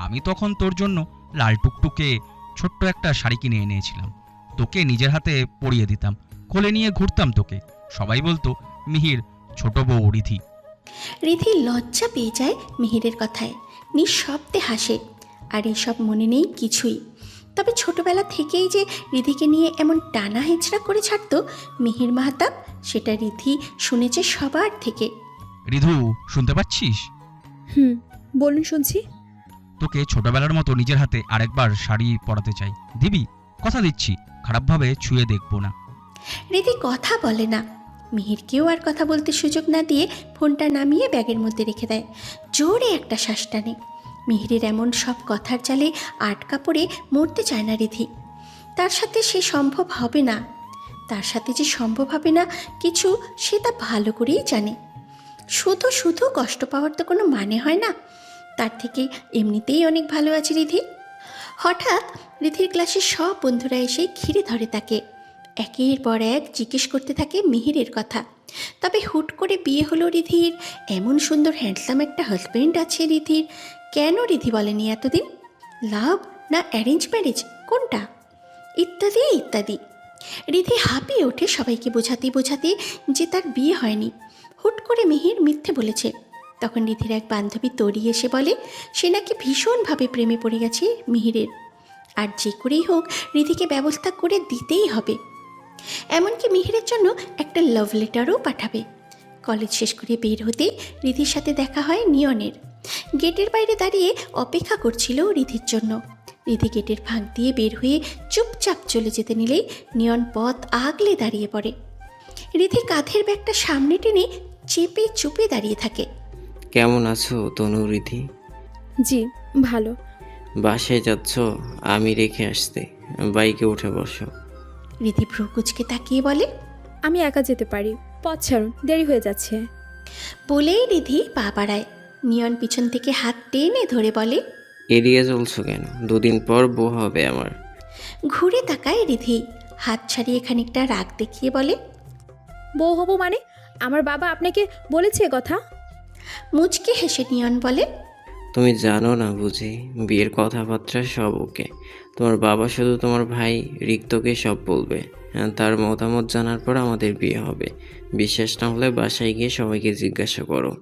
আমি তখন তোর জন্য লাল টুকটুকে ছোট্ট একটা শাড়ি কিনে এনেছিলাম, তোকে নিজের হাতে পরিয়ে দিতাম, কোলে নিয়ে ঘুরতাম তোকে। সবাই বলতো মিহির ছোট বউ রিধি। রিধি লজ্জা পেয়ে যায় মিহিরের কথায়, নিঃশব্দে হাসে। আর এইসব মনে নেই কিছুই। তবে ছোটবেলা থেকেই যে রিধিকে নিয়ে এমন টানা হেঁচড়া করে ছাড়তো মিহির মাহতাব, সেটা রিধি শুনেছে সবার থেকে। রিধু, শুনতে পাচ্ছিস? বলুন, শুনছি। তোকে ছোটবেলার মতো নিজের হাতে আরেকবার শাড়ি পরাতে চাই, দিবি? কথা দিচ্ছি, খারাপভাবে ছুঁয়ে দেখবো না। রিধি কথা বলে না। মিহিরকেও আর কথা বলতে সুযোগ না দিয়ে ফোনটা নামিয়ে ব্যাগের মধ্যে রেখে দেয়। জোরে একটা শ্বাস টানে। মিহিরের এমন সব কথার জালে আটকা পড়ে মরতে চায় না রিধি। তার সাথে সে সম্ভব হবে না। তার সাথে যে সম্ভব হবে না কিছু, সে তা ভালো করেই জানে। শুধু শুধু কষ্ট পাওয়ার তো কোনো মানে হয় না। তার থেকে এমনিতেই অনেক ভালো আছে রিধি। হঠাৎ রিধির ক্লাসের সব বন্ধুরা এসে ঘিরে ধরে তাকে। একের পর এক জিজ্ঞেস করতে থাকে মিহিরের কথা। তবে হুট করে বিয়ে হলো রিধির, এমন সুন্দর হ্যান্ডসাম একটা হাজব্যান্ড আছে রিধির, কেন রিধি বলেনি এতদিন? লাভ না অ্যারেঞ্জ ম্যারেজ, কোনটা? ইত্যাদি ইত্যাদি। রিধি হাঁপিয়ে ওঠে সবাইকে বোঝাতে বোঝাতে যে তার বিয়ে হয়নি। হুট করে মিহির মিথ্যে বলেছে। তখন রিধির এক বান্ধবী তরি এসে বলে সে নাকি ভীষণভাবে প্রেমে পড়ে গেছে মিহিরের, আর যে করেই হোক রিধিকে ব্যবস্থা করে দিতেই হবে। এমনকি মিহিরের জন্য একটা লাভ লেটারও পাঠাবে। কলেজ শেষ করে বের হতে রিধির সাথে দেখা হয় নিয়নের। গেটের বাইরে দাঁড়িয়ে অপেক্ষা করছিল রিধির জন্য। রিধি গেটের ফাঁক দিয়ে বের হয়ে চুপচাপ চলে যেতে নিলেই নিয়ন পথ আগলে দাঁড়িয়ে পড়ে। রিধি কাঁধের ব্যাগটা সামনে টেনে চেপে চুপে দাঁড়িয়ে থাকে। কেমন আছো তনু রিধি? জি ভালো। বাসায় যাচ্ছ? আমি রেখে আসতে, বাইকে উঠে বসো। রিধি ভ্রু কুচকে তাকিয়ে বলে, আমি একা যেতে পারি, পথ ছাড়ুন, দেরি হয়ে যাচ্ছে। বলেই রিধি পা বাড়ায়। নিয়ন পিছন থেকে হাত টেনে ধরে বলে, এড়িয়ে চলছো কেন? দুদিন পর বউ হবে আমার। ঘুরে তাকায় রিধি, হাত ছাড়িয়ে খানিকটা রাগ দেখিয়ে বলে, বউ হবো মানে? আমার বাবা আপনাকে বলেছে এ কথা? মুচকে হেসে নিয়ন বলে, তুমি জানো না বুঝি? বিয়ের কথাবার্তা সব ওকে। তোমার বাবা শুধু তোমার ভাই রিক্তকে সব বলবে। হ্যাঁ, তার মতামত জানার পর আমাদের বিয়ে হবে। বিশ্বাস না হলে বাসায় গিয়ে সবাইকে জিজ্ঞাসা করো।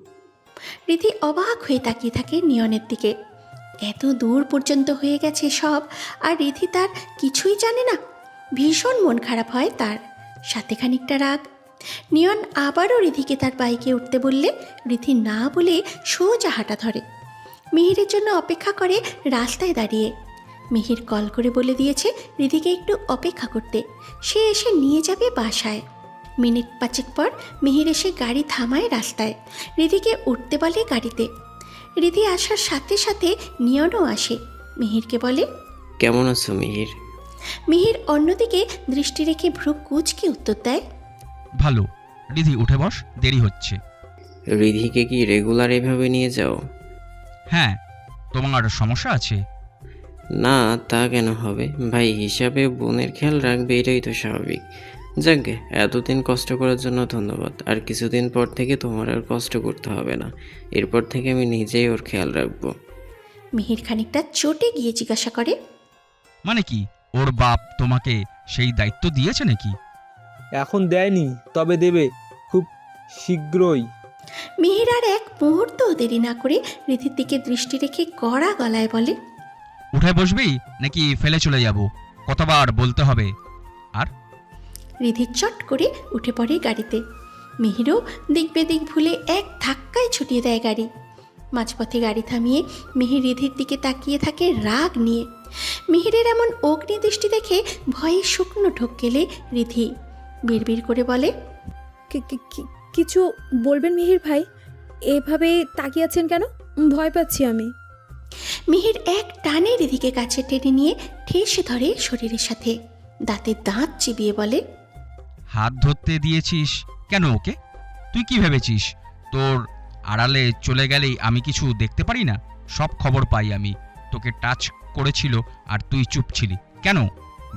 রিধি অবাক হয়ে তাকিয়ে থাকে নিয়নের দিকে। এত দূর পর্যন্ত হয়ে গেছে সব, আর রিধি তার কিছুই জানে না। ভীষণ মন খারাপ হয় তার, সাথে খানিকটা রাগ। নিয়ন আবারও রিধিকে তার বাইকে উঠতে বললে রিধি না বলে সোজা হাঁটা ধরে। মিহিরের জন্য অপেক্ষা করে রাস্তায় দাঁড়িয়ে। মিহির কল করে বলে দিয়েছে রিধিকে একটু অপেক্ষা করতে, সে এসে নিয়ে যাবে বাসায়। মিনিট 5 পর মিহির এসে গাড়ি থামায় রাস্তায়। রিধিকে উঠতে বলে গাড়িতে। রিধি আসার সাথে সাথে নিয়নও আসে। মিহিরকে বলে, কেমন আছো মিহির? মিহির অন্যদিকে দৃষ্টি রেখে ভ্রু কুচকে উত্তর দেয়, ভালো। রিধি উঠে বস, দেরি হচ্ছে। রিধিকে কি রেগুলার এভাবে নিয়ে যাও? হ্যাঁ, তোমার সমস্যা আছে? না, তা কেন হবে? ভাই হিসাবে বোনের খেয়াল রাখবে, এটাই তো স্বাভাবিক। যাকগে, এতদিন কষ্ট করার জন্য ধন্যবাদ। আর কিছুদিন পর থেকে তোমার আর কষ্ট করতে হবে না। এরপর থেকে আমি নিজেই ওর খেয়াল রাখবো। মিহির খানিকটা চটে গিয়ে জিজ্ঞাসা করে, মানে কি, ওর বাপ তোমাকে সেই দায়িত্ব দিয়েছে নাকি? এখন দেয়নি, তবে দেবে খুব শীঘ্রই। মিহির আর এক মুহূর্ত দেরি না করে রিধির দিকে দৃষ্টি রেখে কড়া গলায় বলে, উঠে বসবি নাকি ফেলে চলে যাব? কতবার বলতে হবে? আর রিধি চট করে উঠে পড়ে গাড়িতে। মিহিরও দিক বেদিক ভুলে এক ধাক্কায় ছুটিয়ে দেয় গাড়ি। মাঝপথে গাড়ি থামিয়ে মিহির রিধির দিকে তাকিয়ে থাকে রাগ নিয়ে। মিহিরের এমন অগ্নিদৃষ্টি দেখে ভয়ে শুকনো ঢোক গেলে রিধি বিড়বিড় করে বলে, কিছু বলবেন মিহির ভাই? এভাবে তাকিয়ে আছেন কেন? ভয় পাচ্ছি আমি। মিহির এক টানে রিধিকে কাছে টেনে নিয়ে ঠেস ধরে শরীরের সাথে, দাঁতে দাঁত চিবিয়ে বলে, হাত ধরতে দিয়েছিস কেন ওকে? তুই কি ভেবেছিস তোর আড়ালে চলে গেলেই আমি কিছু দেখতে পারি না? সব খবর পাই আমি। তোকে টাচ করেছিল আর তুই চুপ ছিলি কেন?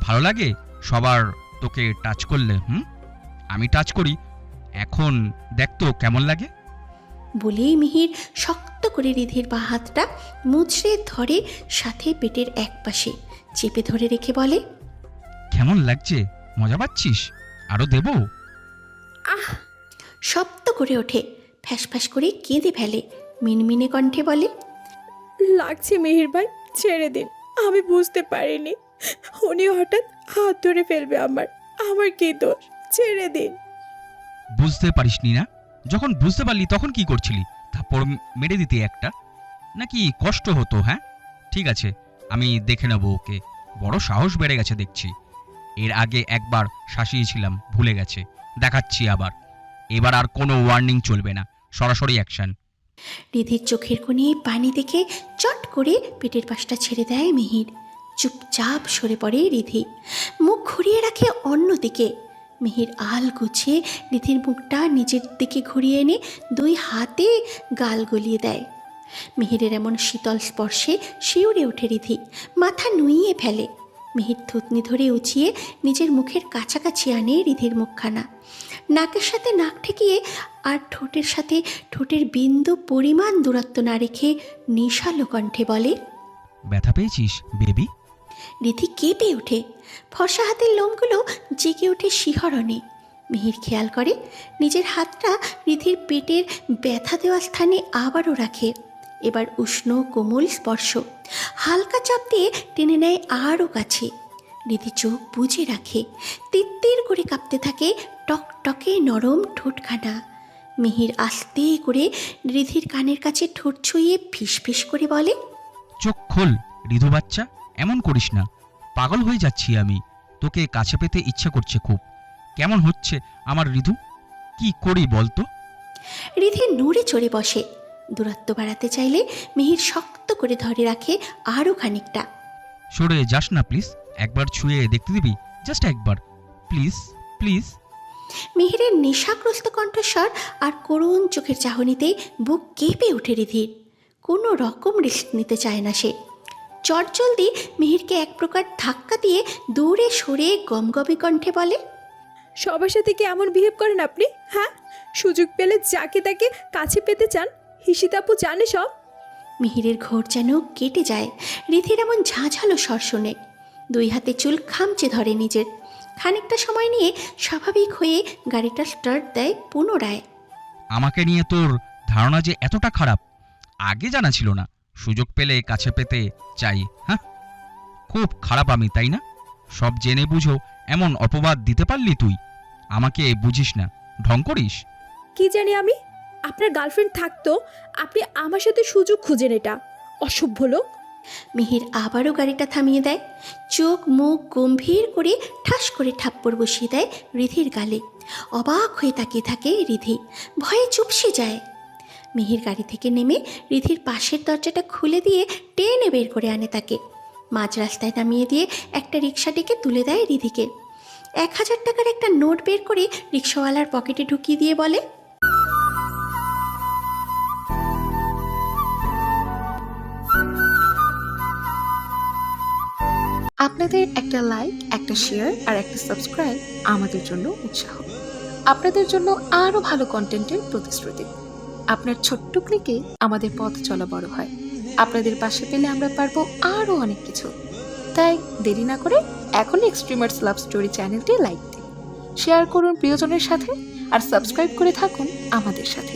ভালো লাগে সবার তোকে টাচ করলে? আমি টাচ করি, এখন দেখ তো কেমন লাগে। বলেই মিহির শক্ত করে রিধির বা হাতটা মুচড়ে ধরে, সাথে পেটের এক পাশে চেপে ধরে রেখে বলে, কেমন লাগছে? মজা পাচ্ছিস? আরো দেব? আহ! শব্দ করে ওঠে, ফ্যাসফ্যাস করে কেঁদে ফেলে, মিনমিনে কণ্ঠে বলে, লাগছে মিহির ভাই, ছেড়ে দিন। আমি বুঝতে পারিনি উনি হঠাৎ হাত ধরে ফেলবে আমার কি দোষ? ছেড়ে দিন। বুঝতে পারিসনি না? যখন বুঝতে পারলি তখন কি করছিলি? থাপ্পড় মেরে দিতে একটা, নাকি কষ্ট হতো? হ্যাঁ, ঠিক আছে, আমি দেখে নেব ওকে। বড় সাহস বেড়ে গেছে দেখছি। এর আগে একবার শাসিয়েছিলাম, ভুলে গেছে। দেখাচ্ছি আবার। এবার আর কোনো ওয়ার্নিং চলবে না, সরাসরি অ্যাকশন। রিধির চোখের কোণে পানি দেখে চট করে পেটের পাশটা ছেড়ে দেয় মিহির। চুপচাপ সরে পড়ে রিধি, মুখ ঘুরিয়ে রাখে অন্যদিকে। মিহির আল গুছিয়ে রিধির মুখটা নিজের দিকে ঘুরিয়ে এনে 2 হাতে গাল গলিয়ে দেয়। মিহিরের এমন শীতল স্পর্শে শিউরে ওঠে রিধি, মাথা নুইয়ে ফেলে। মিহির থুতনি ধরে উঁচিয়ে নিজের মুখের কাছাকাছি আনে রিধির মুখখানা। নাকের সাথে নাক ঠেকিয়ে আর ঠোঁটের সাথে ঠোঁটের বিন্দু পরিমাণ দূরত্ব না রেখে নিশালো কণ্ঠে বলে, ব্যথা পেয়েছিস বেবি? রিধি কেঁপে ওঠে, ফর্সা হাতের লোমগুলো জেগে ওঠে শিহরণে। মিহির খেয়াল করে নিজের হাতটা রিধির পেটের ব্যথা দেওয়া স্থানে আবারও রাখে। এবার উষ্ণ কোমল স্পর্শ, হালকা চাপ দিয়ে টেনে নেয় আরও কাছে। রিধি চোখ বুজে রাখে, তিত্তির করে কাঁপতে থাকে টকটকে নরম ঠোঁটখানা। মিহির আস্তে করে রিধির কানের কাছে ঠোঁট ছুঁয়ে ফিসফিস করে বলে, চোখ খোল ঋধু বাচ্চা, এমন করিস না। পাগল হয়ে যাচ্ছি আমি, তোকে কাছে পেতে ইচ্ছে করছে খুব। কেমন হচ্ছে আমার ঋধু? কি করি বলতো? রিধি নড়ে চড়ে বসে। দূরত্ব বাড়াতে চাইলে মিহির শক্ত করে ধরে রাখে আরও খানিকটা। সরে যাস না প্লিজ, একবার ছুঁয়ে দেখতে দিবি? জাস্ট একবার, প্লিজ প্লিজ। মিহিরের নেশাগ্রস্ত কণ্ঠস্বর আর করুণ চোখের চাহনিতে বুক কেঁপে ওঠে রিধির। কোনো রকম রিস্ক নিতে চায় না সে। চটজলদি মিহিরকে এক প্রকার ধাক্কা দিয়ে দূরে সরে গমগমে কণ্ঠে বলে, সবার সাথে কি এমন বিহেভ করেন আপনি? হ্যাঁ, সুযোগ পেলে যাকে তাকে কাছে পেতে চান। হিসিতাপু জানে সব। মিহিরের ঘোর যেন কেটে যায় রিধির এমন ঝাঁঝালো স্বর শুনে। দুই হাতে চুল খামচে ধরে নিজের। খানিকটা সময় নিয়ে স্বাভাবিক হয়ে গাড়িটা স্টার্ট দেয় পুনরায়। আমাকে নিয়ে তোর ধারণা যে এতটা খারাপ, আগে জানা ছিল না। সুযোগ পেলে কাছে পেতে চাই? হ্যাঁ, খুব খারাপ আমি, তাই না? সব জেনে বুঝো এমন অপবাদ দিতে পারলি তুই? আমাকে বুঝিস না, ঢং করিস। কি জানি আমি, আপনার গার্লফ্রেন্ড থাকতো আপনি আমার সাথে সুযোগ খুঁজেন, এটা অসভ্য লোক। মিহির আবারও গাড়িটা থামিয়ে দেয়। চোখ মুখ গম্ভীর করে ঠাস করে থাপ্পড় বসিয়ে দেয় রিধির গালে। অবাক হয়ে তাকিয়ে থাকে রিধি, ভয়ে চুপসে যায়। মিহির গাড়ি থেকে নেমে রিধির পাশের দরজাটা খুলে দিয়ে টেনে বের করে আনে তাকে। মাঝ রাস্তায় নামিয়ে দিয়ে একটা রিক্সা ডেকে তুলে দেয় রিধিকে। 1000 টাকার একটা নোট বের করে রিক্সাওয়ালার পকেটে ঢুকিয়ে দিয়ে বলে, আপনাদের একটা লাইক, একটা শেয়ার আর একটা সাবস্ক্রাইব আমাদের জন্য উৎসাহ। আপনাদের জন্য আরও ভালো কন্টেন্টের প্রতিশ্রুতি। আপনার ছোট্ট ক্লিকে আমাদের পথ চলা বড় হয়। আপনাদের পাশে পেলে আমরা পারবো আরও অনেক কিছু। তাই দেরি না করে এখনই এক্সট্রিমার্স লাভ স্টোরি চ্যানেলটি লাইক দিন, শেয়ার করুন প্রিয়জনের সাথে আর সাবস্ক্রাইব করে থাকুন আমাদের সাথে।